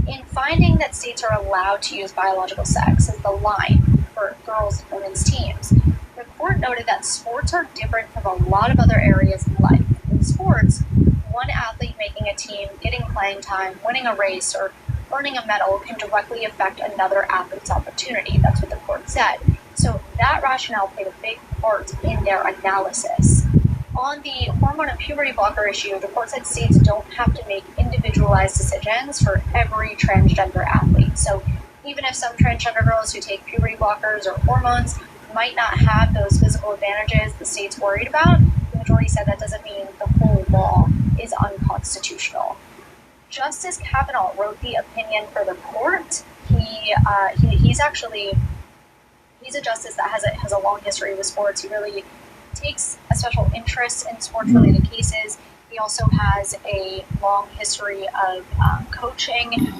In finding that states are allowed to use biological sex as the line for girls and women's teams, the court noted that sports are different from a lot of other areas in life. In sports, one athlete making a team, getting playing time, winning a race, or earning a medal can directly affect another athlete's opportunity. That's what the court said. So that rationale played a big part in their analysis. On the hormone and puberty blocker issue, the court said states don't have to make individualized decisions for every transgender athlete. So even if some transgender girls who take puberty blockers or hormones might not have those physical advantages the state's worried about, the majority said that doesn't mean the whole law is unconstitutional. Justice Kavanaugh wrote the opinion for the court. He's a justice that has a long history with sports. He really takes a special interest in sports-related cases. He also has a long history of coaching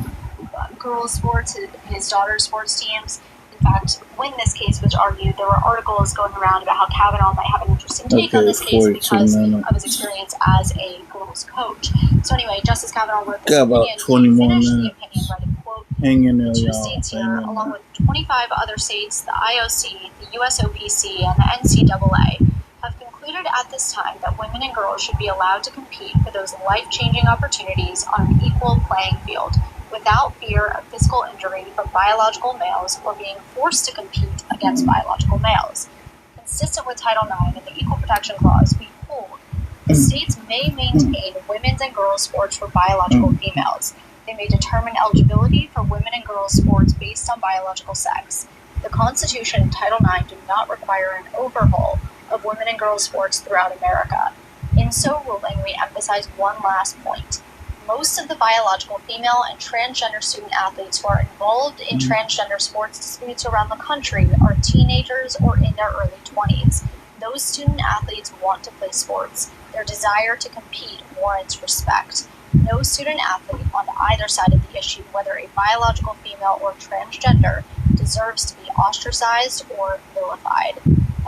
girls' sports, his daughter's sports teams. In fact, when this case was argued, there were articles going around about how Kavanaugh might have an interesting take on this case because of his experience as a girls' coach. So anyway, Justice Kavanaugh wrote this opinion. He finished the opinion writing, quote, "The two states here, along with 25 other states, the IOC, the USOPC, and the NCAA, have concluded at this time that women and girls should be allowed to compete for those life-changing opportunities on an equal playing field, without fear of physical injury from biological males or being forced to compete against biological males. Consistent with Title IX and the Equal Protection Clause, we hold the states may maintain women's and girls' sports for biological females. They may determine eligibility for women and girls' sports based on biological sex. The Constitution and Title IX do not require an overhaul of women and girls' sports throughout America. In so ruling, we emphasize one last point. Most of the biological female and transgender student athletes who are involved in transgender sports disputes around the country are teenagers or in their early 20s. Those student athletes want to play sports. Their desire to compete warrants respect. No student athlete on either side of the issue, whether a biological female or transgender, deserves to be ostracized or vilified."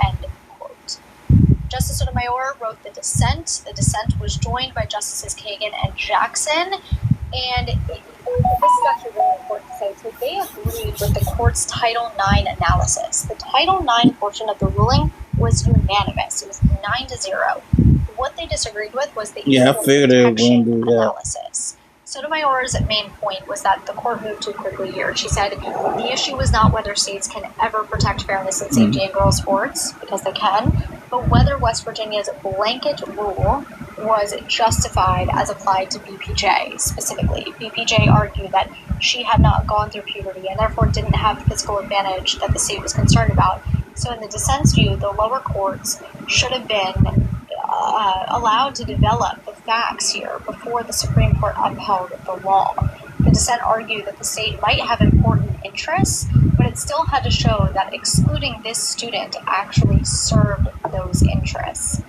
End quote. Justice Sotomayor wrote the dissent. The dissent was joined by Justices Kagan and Jackson. And this is actually really important to say. So they agreed with the court's Title IX analysis. The Title IX portion of the ruling was unanimous. It was 9-0. What they disagreed with was the equal protection analysis. Sotomayor's main point was that the court moved too quickly here. She said the issue was not whether states can ever protect fairness and safety in girls' sports, because they can, but whether West Virginia's blanket rule was justified as applied to BPJ specifically. BPJ argued that she had not gone through puberty and therefore didn't have the physical advantage that the state was concerned about. So in the dissent's view, the lower courts should have been allowed to develop the facts here before the Supreme Court upheld the law. The dissent argued that the state might have important interests, but it still had to show that excluding this student actually served those interests.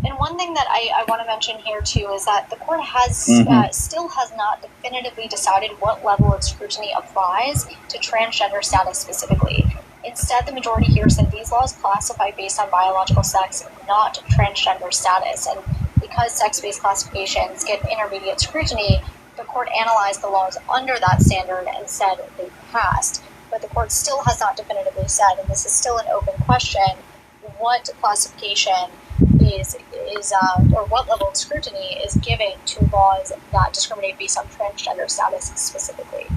And one thing that I want to mention here too is that the court has still has not definitively decided what level of scrutiny applies to transgender status specifically. Instead, the majority here said these laws classify based on biological sex, not transgender status. And because sex-based classifications get intermediate scrutiny, the court analyzed the laws under that standard and said they passed. But the court still has not definitively said, and this is still an open question, what classification is or what level of scrutiny is given to laws that discriminate based on transgender status specifically.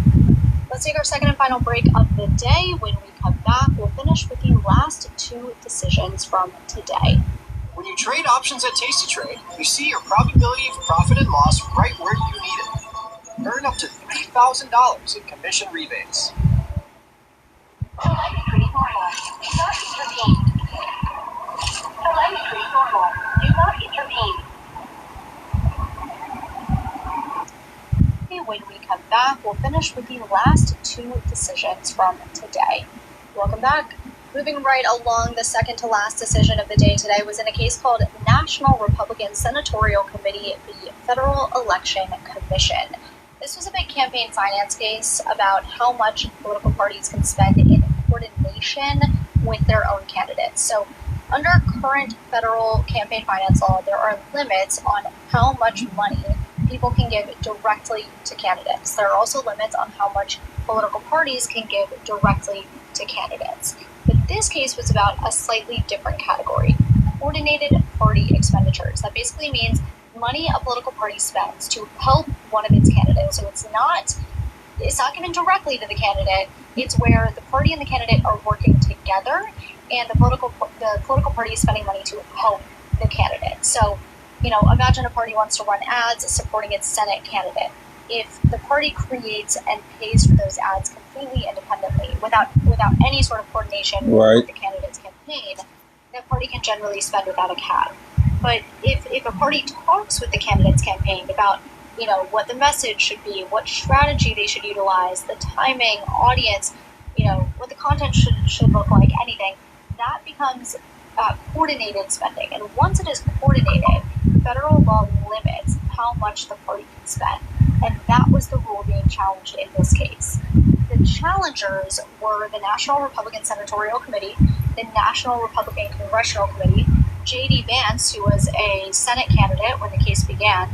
Let's take our second and final break of the day. When we come back, we'll finish with the last two decisions from today. When you trade options at Tasty Trade, you see your probability of profit and loss right where you need it. Earn up to $3,000 in commission rebates. Select free normal. Do not intervene. Select free normal. Do not intervene. When we come back, we'll finish with the last two decisions from today. Welcome back. Moving right along, the second to last decision of the day today was in a case called National Republican Senatorial Committee v. Federal Election Commission. This was a big campaign finance case about how much political parties can spend in coordination with their own candidates. So under current federal campaign finance law, there are limits on how much money people can give directly to candidates. There are also limits on how much political parties can give directly to candidates. But this case was about a slightly different category: coordinated party expenditures. That basically means money a political party spends to help one of its candidates. So it's not given directly to the candidate. It's where the party and the candidate are working together, and the political party is spending money to help the candidate. So, imagine a party wants to run ads supporting its Senate candidate. If the party creates and pays for those ads completely independently, without any sort of coordination with the candidate's campaign, that party can generally spend without a cap. But if a party talks with the candidate's campaign about, what the message should be, what strategy they should utilize, the timing, audience, what the content should look like, anything, that becomes coordinated spending. And once it is coordinated, federal law limits how much the party can spend. And that was the rule being challenged in this case. The challengers were the National Republican Senatorial Committee, the National Republican Congressional Committee, J.D. Vance, who was a Senate candidate when the case began,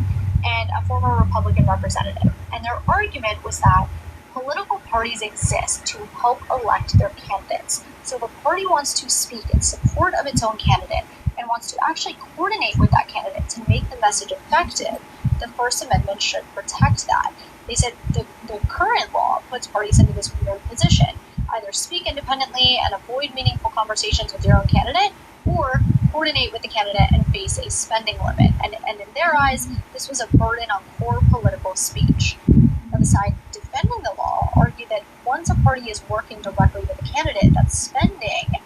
and a former Republican representative. And their argument was that political parties exist to help elect their candidates. So if a party wants to speak in support of its own candidate and wants to actually coordinate with that candidate to make the message effective, the First Amendment should protect that. They said the current law puts parties into this weird position: either speak independently and avoid meaningful conversations with your own candidate, or coordinate with the candidate and face a spending limit. And in their eyes, this was a burden on core political speech. Now, the side defending the law argued that once a party is working directly with a candidate that's spending,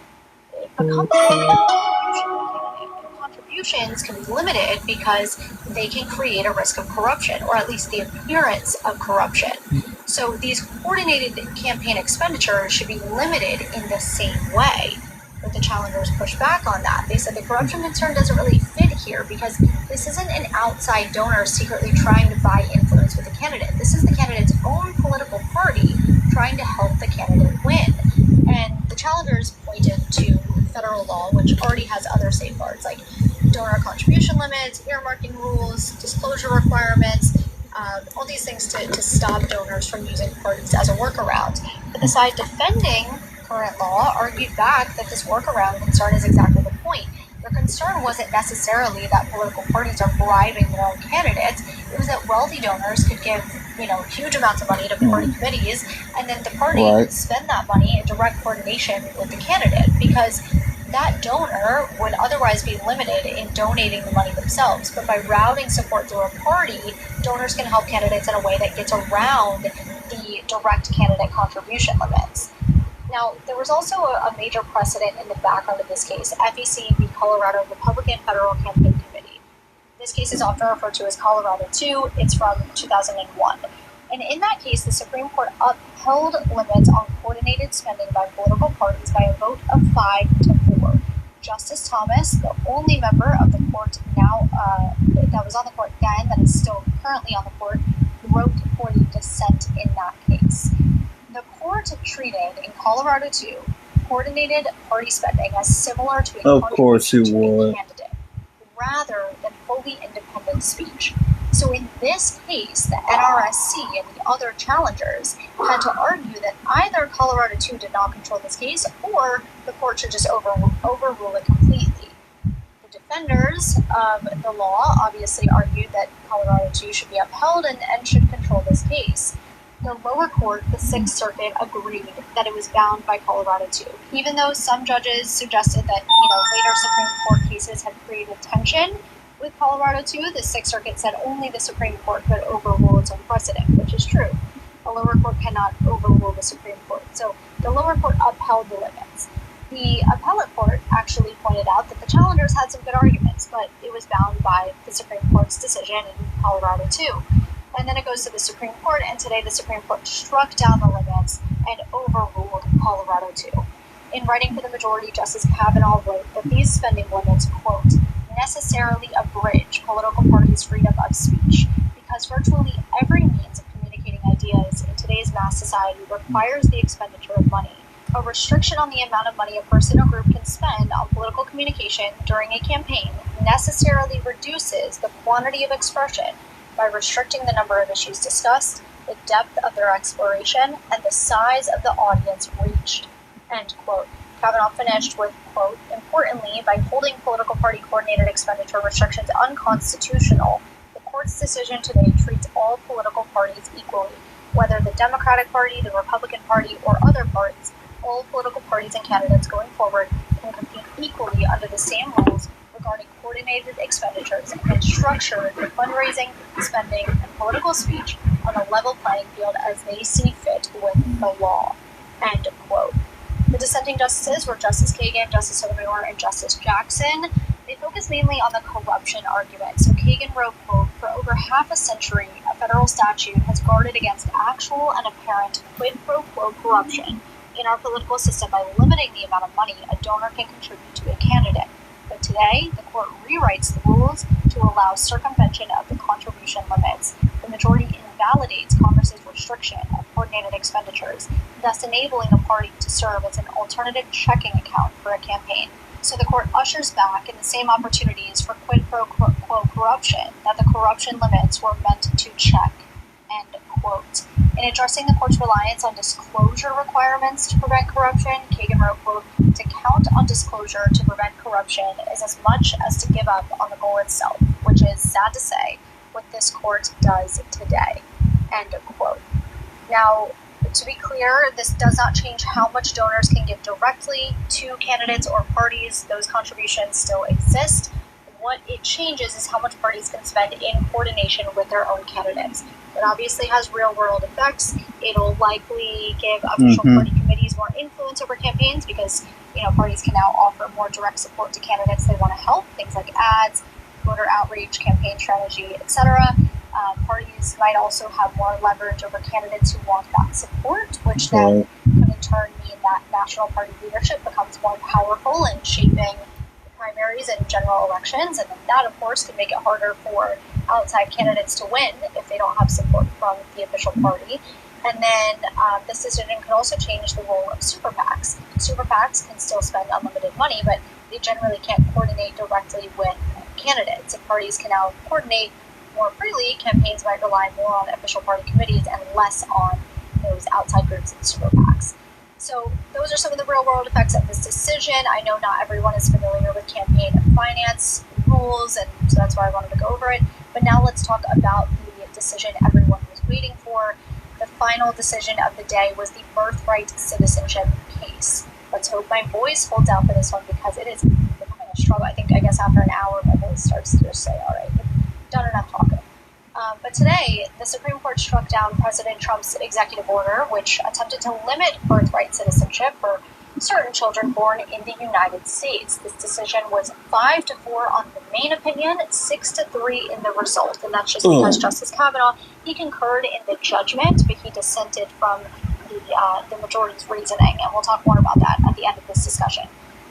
it becomes contributions can be limited because they can create a risk of corruption, or at least the appearance of corruption. So these coordinated campaign expenditures should be limited in the same way. But the challengers pushed back on that. They said the corruption concern doesn't really fit here because this isn't an outside donor secretly trying to buy influence with the candidate. This is the candidate's own political party trying to help the candidate win. And the challengers pointed to federal law, which already has other safeguards like donor contribution limits, earmarking rules, disclosure requirements, all these things to stop donors from using parties as a workaround. But the side defending current law argued back that this workaround concern is exactly the point. Their concern wasn't necessarily that political parties are bribing their own candidates. It was that wealthy donors could give, huge amounts of money to party committees, and then the party would spend that money in direct coordination with the candidate, because that donor would otherwise be limited in donating the money themselves. But by routing support through a party, donors can help candidates in a way that gets around the direct candidate contribution limits. Now, there was also a major precedent in the background of this case, FEC v. Colorado Republican Federal Campaign Committee. This case is often referred to as Colorado 2. It's from 2001. And in that case, the Supreme Court upheld limits on coordinated spending by political parties by a vote of 5-4. Justice Thomas, the only member of the court now that was on the court then, that is still currently on the court, wrote for the dissent in that case. The court treated in Colorado 2 coordinated party spending as similar to a contribution to a candidate, rather than fully independent speech. So in this case, the NRSC and the other challengers had to argue that either Colorado 2 did not control this case, or the court should just overrule it completely. The defenders of the law obviously argued that Colorado 2 should be upheld and should control this case. the lower court, the Sixth Circuit, agreed that it was bound by Colorado 2. Even though some judges suggested that, later Supreme Court cases had created tension with Colorado 2, the Sixth Circuit said only the Supreme Court could overrule its own precedent, which is true. The lower court cannot overrule the Supreme Court. So the lower court upheld the limits. The appellate court actually pointed out that the challengers had some good arguments, but it was bound by the Supreme Court's decision in Colorado 2. And then it goes to the Supreme Court, and today the Supreme Court struck down the limits and overruled Colorado 2. In writing for the majority, Justice Kavanaugh wrote that these spending limits, quote, necessarily abridge political parties' freedom of speech, because virtually every means of communicating ideas in today's mass society requires the expenditure of money. A restriction on the amount of money a person or group can spend on political communication during a campaign necessarily reduces the quantity of expression by restricting the number of issues discussed, the depth of their exploration, and the size of the audience reached, end quote. Kavanaugh finished with, quote, importantly, by holding political party coordinated expenditure restrictions unconstitutional, the court's decision today treats all political parties equally, whether the Democratic Party, the Republican Party, or other parties. All political parties and candidates going forward can compete equally under the same rules regarding coordinated expenditures and structure their fundraising, spending, and political speech on a level playing field as they see fit with the law, end quote. The dissenting justices were Justice Kagan, Justice Sotomayor, and Justice Jackson. They focused mainly on the corruption argument. So Kagan wrote, quote, for over half a century, a federal statute has guarded against actual and apparent quid pro quo corruption in our political system by limiting the amount of money a donor can contribute to a candidate. But today, the court rewrites the rules to allow circumvention of the contribution limits. The majority invalidates Congress's restriction of coordinated expenditures, thus enabling a party to serve as an alternative checking account for a campaign. So the court ushers back in the same opportunities for quid pro quo corruption that the corruption limits were meant to check, end quote. In addressing the court's reliance on disclosure requirements to prevent corruption, Kagan wrote, quote, to count on disclosure to prevent corruption is as much as to give up on the goal itself, which is, sad to say, what this court does today, end quote. Now, to be clear, this does not change how much donors can give directly to candidates or parties. Those contributions still exist. What it changes is how much parties can spend in coordination with their own candidates. It obviously has real-world effects. It'll likely give official party committees more influence over campaigns because, parties can now offer more direct support to candidates they want to help, things like ads, voter outreach, campaign strategy, etc. Parties might also have more leverage over candidates who want that support, which then could in turn mean that national party leadership becomes more powerful in shaping primaries and general elections, and then that, of course, can make it harder for outside candidates to win if they don't have support from the official party. And then this decision could also change the role of super PACs. Super PACs can still spend unlimited money, but they generally can't coordinate directly with candidates. If parties can now coordinate more freely, campaigns might rely more on official party committees and less on those outside groups and super PACs. So those are some of the real-world effects of this decision. I know not everyone is familiar with campaign finance rules, and so that's why I wanted to go over it. But now let's talk about the decision everyone was waiting for. The final decision of the day was the Birthright Citizenship case. Let's hope my voice holds out for this one because it is becoming a struggle. I guess after an hour, my voice starts to just say, all right, we've done enough talking. But today, the Supreme Court struck down President Trump's executive order, which attempted to limit birthright citizenship for certain children born in the United States. This decision was 5-4 on the main opinion, 6-3 in the result, and that's just because Justice Kavanaugh, he concurred in the judgment, but he dissented from the majority's reasoning, and we'll talk more about that at the end of this discussion.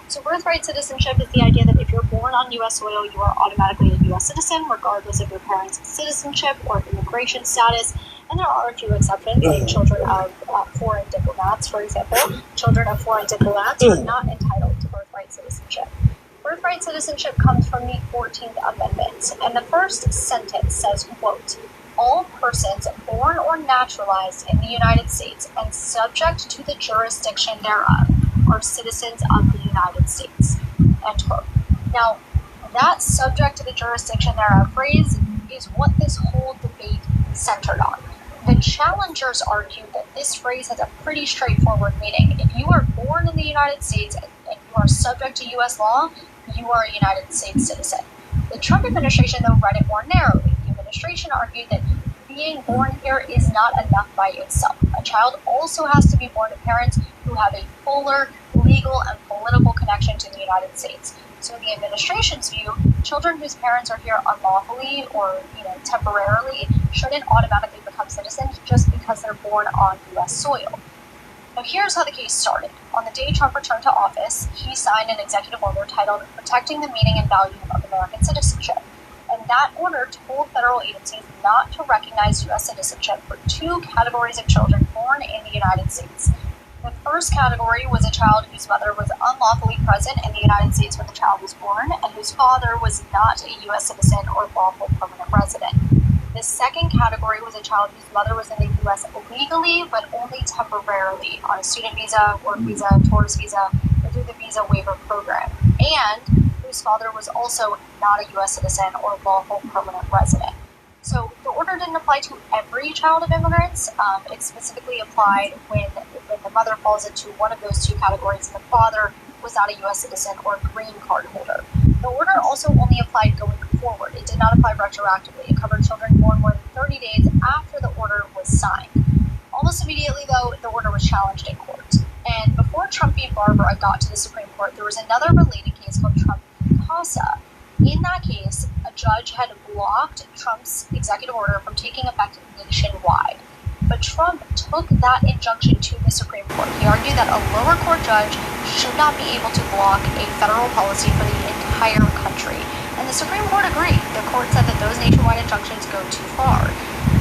So birthright citizenship is the idea that if you're born on U.S. soil, you are automatically a U.S. citizen, regardless of your parents' citizenship or immigration status. And there are a few exceptions, like children of foreign diplomats, for example. Children of foreign diplomats are not entitled to birthright citizenship. Birthright citizenship comes from the 14th Amendment, and the first sentence says, quote, all persons born or naturalized in the United States and subject to the jurisdiction thereof are citizens of the United States, end quote. Now, that subject to the jurisdiction thereof phrase is what this whole debate centered on. The challengers argued that this phrase has a pretty straightforward meaning. If you are born in the United States and you are subject to U.S. law, you are a United States citizen. The Trump administration, though, read it more narrowly. The administration argued that being born here is not enough by itself. A child also has to be born to parents who have a fuller legal and political connection to the United States. So in the administration's view, children whose parents are here unlawfully or temporarily shouldn't automatically become citizens just because they're born on U.S. soil. Now here's how the case started. On the day Trump returned to office, he signed an executive order titled Protecting the Meaning and Value of American Citizenship. And that order told federal agencies not to recognize U.S. citizenship for two categories of children born in the United States. The first category was a child whose mother was unlawfully present in the United States when the child was born and whose father was not a U.S. citizen or lawful permanent resident. The second category was a child whose mother was in the U.S. illegally, but only temporarily on a student visa, work visa, tourist visa, or through the visa waiver program, and whose father was also not a U.S. citizen or lawful permanent resident. So the order didn't apply to every child of immigrants. It specifically applied when the mother falls into one of those two categories and the father was not a U.S. citizen or green card holder. The order also only applied going forward. It did not apply retroactively. It covered children born more than 30 days after the order was signed. Almost immediately, though, the order was challenged in court. And before Trump v. Barbara got to the Supreme Court, there was another related case called Trump v. Casa. In that case, a judge had blocked Trump's executive order from taking effect nationwide. But Trump took that injunction to the Supreme Court. He argued that a lower court judge should not be able to block a federal policy for the entire country. And the Supreme Court agreed. The court said that those nationwide injunctions go too far.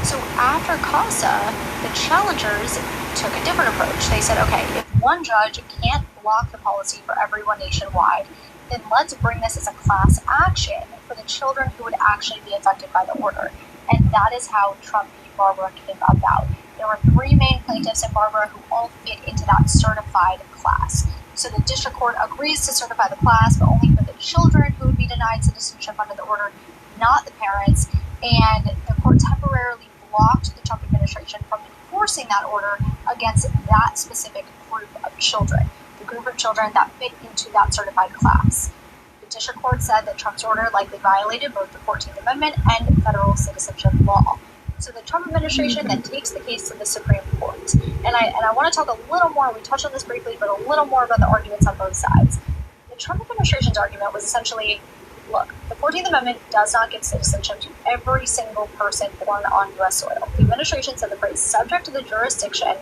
So after Casa, the challengers took a different approach. They said, okay, if one judge can't block the policy for everyone nationwide, then let's bring this as a class action for the children who would actually be affected by the order. And that is how Trump v. Barbara came about. There were three main plaintiffs in Barbara who all fit into that certified class. So the district court agrees to certify the class, but only for the children who would be denied citizenship under the order, not the parents. And the court temporarily blocked the Trump administration from enforcing that order against that specific group of children, the group of children that fit into that certified class. The district court said that Trump's order likely violated both the 14th Amendment and federal citizenship law. So the Trump administration then takes the case to the Supreme Court. And I want to talk a little more, we touched on this briefly, but a little more about the arguments on both sides. The Trump administration's argument was essentially, look, the 14th Amendment does not give citizenship to every single person born on U.S. soil. The administration said the phrase subject to the jurisdiction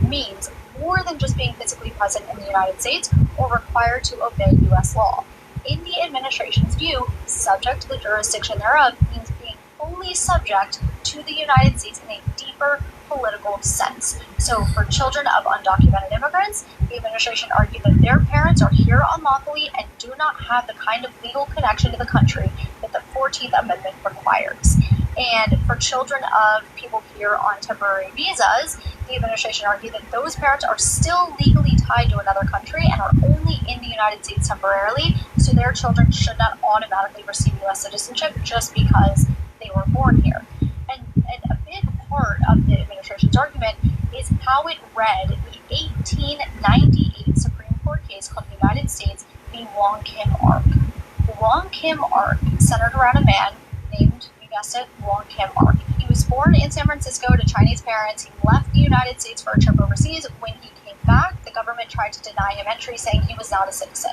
means more than just being physically present in the United States or required to obey U.S. law. In the administration's view, subject to the jurisdiction thereof means being fully subject to the United States in a deeper political sense. So for children of undocumented immigrants, the administration argued that their parents are here unlawfully and do not have the kind of legal connection to the country that the 14th Amendment requires. And for children of people here on temporary visas, the administration argued that those parents are still legally tied to another country and are only in the United States temporarily, so their children should not automatically receive U.S. citizenship just because they were born here. And a big part of the administration's argument is how it read the 1898 Supreme Court case called United States v. Wong Kim Ark. Wong Kim Ark centered around a man named, you guessed it, Wong Kim Ark. He was born in San Francisco to Chinese parents. He left the United States for a trip overseas. When he came back, the government tried to deny him entry, saying he was not a citizen.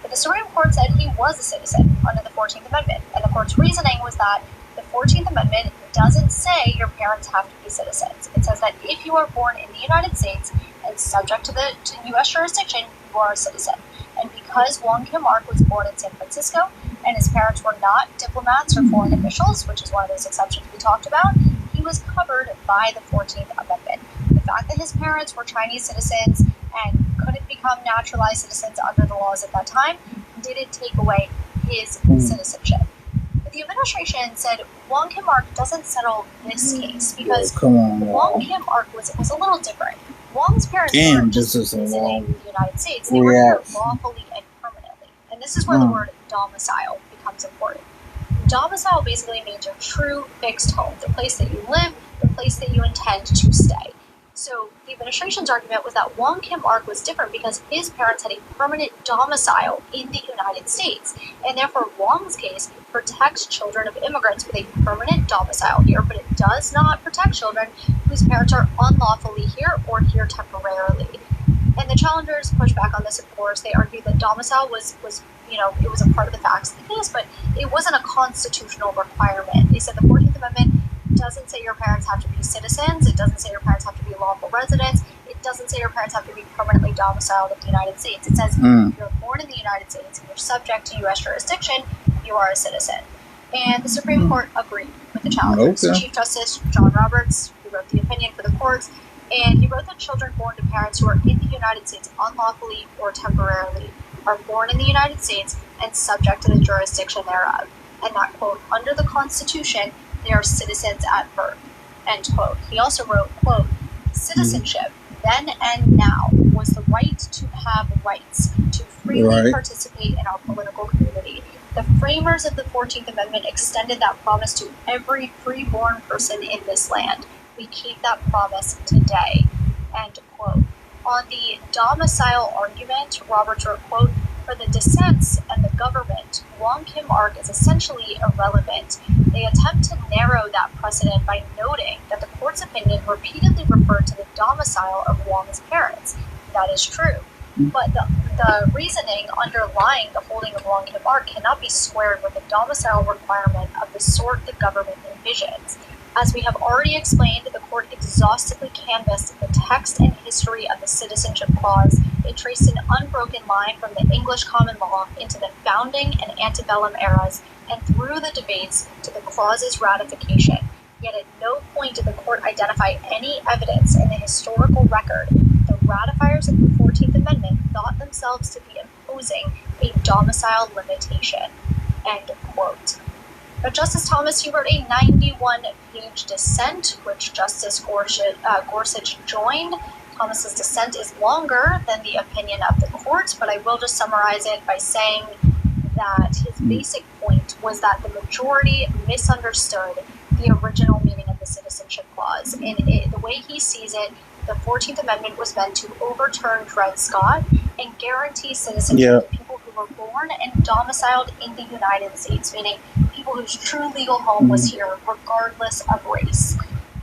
But the Supreme Court said he was a citizen under the 14th Amendment, and the court's reasoning was that the 14th Amendment doesn't say your parents have to be citizens. It says that if you are born in the United States and subject to U.S. jurisdiction, you are a citizen. And because Wong Kim Ark was born in San Francisco and his parents were not diplomats or foreign officials, which is one of those exceptions we talked about, he was covered by the 14th Amendment. The fact that his parents were Chinese citizens and couldn't become naturalized citizens under the laws at that time didn't take away his citizenship. But the administration said Wong Kim Ark doesn't settle this case because Wong Kim Ark was a little different. Wong's parents weren't just visiting the United States, they were here lawfully and permanently. And this is where the word domicile becomes important. Domicile basically means your true fixed home, the place that you live, the place that you intend to stay. So the administration's argument was that Wong Kim Ark was different because his parents had a permanent domicile in the United States, and therefore Wong's case protects children of immigrants with a permanent domicile here, but it does not protect children whose parents are unlawfully here or here temporarily. And the challengers push back on this, of course. They argue that domicile was it was a part of the facts of the case, but it wasn't a constitutional requirement. They said the 14th Amendment doesn't say your parents have to be citizens. It doesn't say your parents have to be lawful residents. It doesn't say your parents have to be permanently domiciled in the United States. It says if you're born in the United States and you're subject to U.S. jurisdiction, you are a citizen. And the Supreme Court agreed with the challengers. Okay. Chief Justice John Roberts, who wrote the opinion for the courts, and he wrote that children born to parents who are in the United States unlawfully or temporarily are born in the United States and subject to the jurisdiction thereof. And that, quote, under the Constitution, they are citizens at birth, end quote. He also wrote, quote, citizenship, then and now, was the right to have rights, to freely participate in our political community. The framers of the 14th Amendment extended that promise to every freeborn person in this land. We keep that promise today, end quote. On the domicile argument, Roberts wrote, quote, for the dissents and the government, Wong Kim Ark is essentially irrelevant. They attempt to narrow that precedent by noting that the court's opinion repeatedly referred to the domicile of Wong's parents. That is true. But the reasoning underlying the holding of Wong Kim Ark cannot be squared with the domicile requirement of the sort the government envisions. As we have already explained, the court exhaustively canvassed the text and history of the Citizenship Clause. It traced an unbroken line from the English common law into the founding and antebellum eras and through the debates to the clause's ratification. Yet at no point did the court identify any evidence in the historical record the ratifiers of the 14th Amendment thought themselves to be imposing a domicile limitation, end quote. But Justice Thomas, he wrote a 91-page dissent, which Justice Gorsuch joined. Thomas's dissent is longer than the opinion of the court, but I will just summarize it by saying that his basic point was that the majority misunderstood the original meaning of the Citizenship Clause. In the way he sees it, the 14th Amendment was meant to overturn Dred Scott and guarantee citizenship to people who were born and domiciled in the United States, meaning people whose true legal home was here, regardless of race.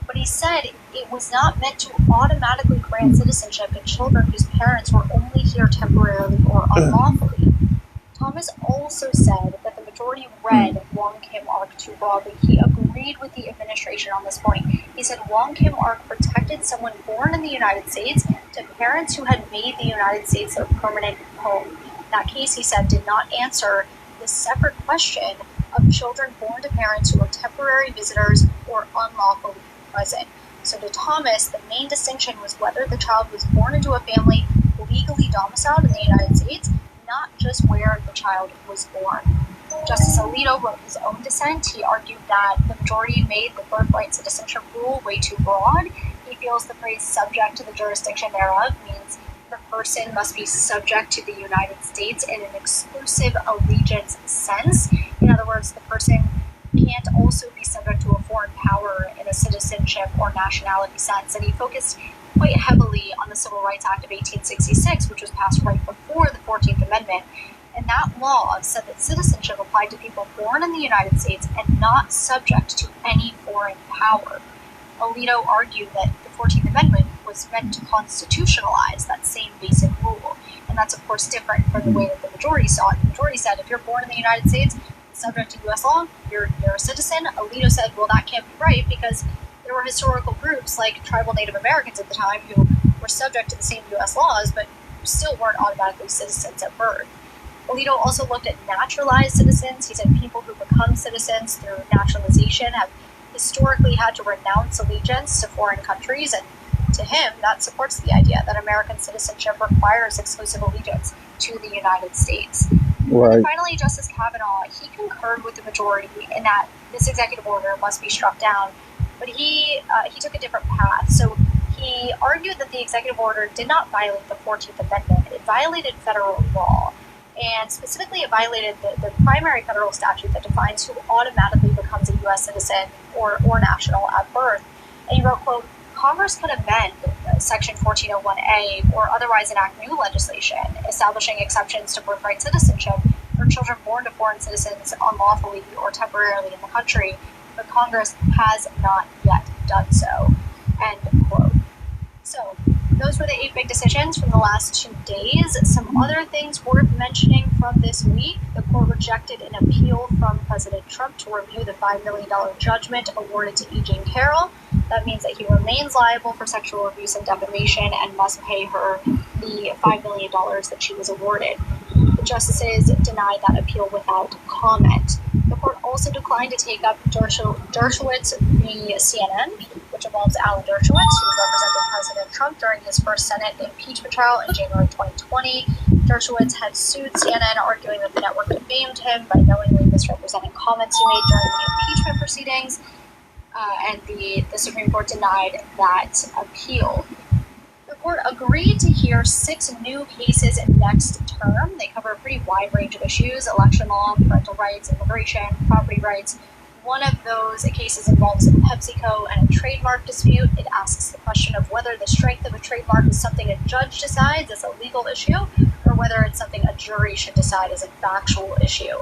But he said it was not meant to automatically grant citizenship to children whose parents were only here temporarily or unlawfully. Thomas also said that the majority read Wong Kim Ark too broadly. He agreed with the administration on this point. He said Wong Kim Ark protected someone born in the United States to parents who had made the United States their permanent home. That case, he said, did not answer the separate question of children born to parents who were temporary visitors or unlawfully present. So to Thomas, the main distinction was whether the child was born into a family legally domiciled in the United States, not just where the child was born. Justice Alito wrote his own dissent. He argued that the majority made the birthright citizenship rule way too broad. He feels the phrase subject to the jurisdiction thereof means the person must be subject to the United States in an exclusive allegiance sense. In other words, the person can't also be subject to a foreign power in a citizenship or nationality sense. And he focused quite heavily on the Civil Rights Act of 1866, which was passed right before the 14th Amendment. And that law said that citizenship applied to people born in the United States and not subject to any foreign power. Alito argued that the 14th Amendment was meant to constitutionalize that same basic rule. And that's, of course, different from the way that the majority saw it. The majority said if you're born in the United States, subject to U.S. law, you're a citizen. Alito said, well, that can't be right because there were historical groups like tribal Native Americans at the time who were subject to the same U.S. laws, but still weren't automatically citizens at birth. Alito also looked at naturalized citizens. He said people who become citizens through naturalization have historically had to renounce allegiance to foreign countries, and to him, that supports the idea that American citizenship requires exclusive allegiance to the United States. Right. And finally, Justice Kavanaugh, he concurred with the majority in that this executive order must be struck down, but he took a different path. So he argued that the executive order did not violate the 14th Amendment. It violated federal law. And specifically, it violated the primary federal statute that defines who automatically becomes a U.S. citizen or national at birth. And he wrote, quote, Congress could amend Section 1401A or otherwise enact new legislation establishing exceptions to birthright citizenship for children born to foreign citizens unlawfully or temporarily in the country, but Congress has not yet done so, end quote. So, those were the 8 big decisions from the last 2 days. Some other things worth mentioning from this week. The court rejected an appeal from President Trump to review the $5 million judgment awarded to E. Jean Carroll. That means that he remains liable for sexual abuse and defamation and must pay her the $5 million that she was awarded. The justices denied that appeal without comment. The court also declined to take up Dershowitz v. CNN, which involves Alan Dershowitz, who represented President Trump during his first Senate impeachment trial in January 2020. Dershowitz had sued CNN, arguing that the network defamed him by knowingly misrepresenting comments he made during the impeachment proceedings, and the Supreme Court denied that appeal. The court agreed to hear 6 new cases next term. They cover a pretty wide range of issues: election law, parental rights, immigration, property rights. One of those cases involves PepsiCo and a trademark dispute. It asks the question of whether the strength of a trademark is something a judge decides as a legal issue, or whether it's something a jury should decide as a factual issue.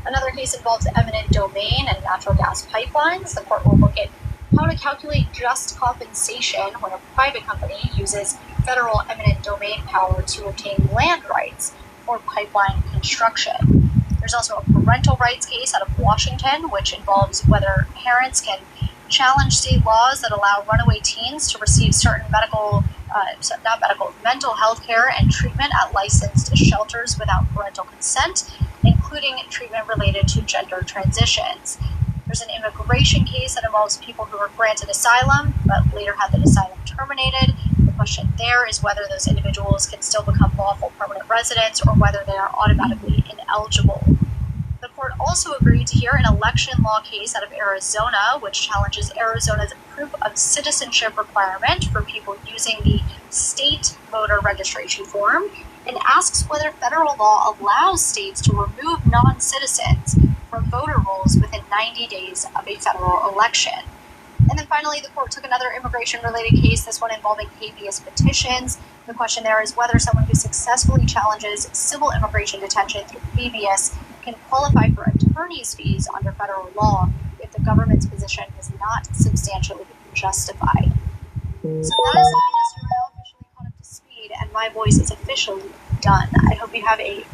Another case involves eminent domain and natural gas pipelines. The court will look at how to calculate just compensation when a private company uses federal eminent domain power to obtain land rights for pipeline construction. There's also a parental rights case out of Washington, which involves whether parents can challenge state laws that allow runaway teens to receive certain mental health care and treatment at licensed shelters without parental consent, including treatment related to gender transitions. There's an immigration case that involves people who were granted asylum, but later had that asylum terminated. The question there is whether those individuals can still become lawful permanent residents or whether they are automatically ineligible. The court also agreed to hear an election law case out of Arizona, which challenges Arizona's proof of citizenship requirement for people using the state voter registration form, and asks whether federal law allows states to remove non-citizens from voter rolls within 90 days of a federal election. And then finally, the court took another immigration-related case, this one involving habeas petitions. The question there is whether someone who successfully challenges civil immigration detention through habeas can qualify for attorney's fees under federal law if the government's position is not substantially justified. So that is the latest. You are now officially caught up to speed, and my voice is officially done. I hope you have a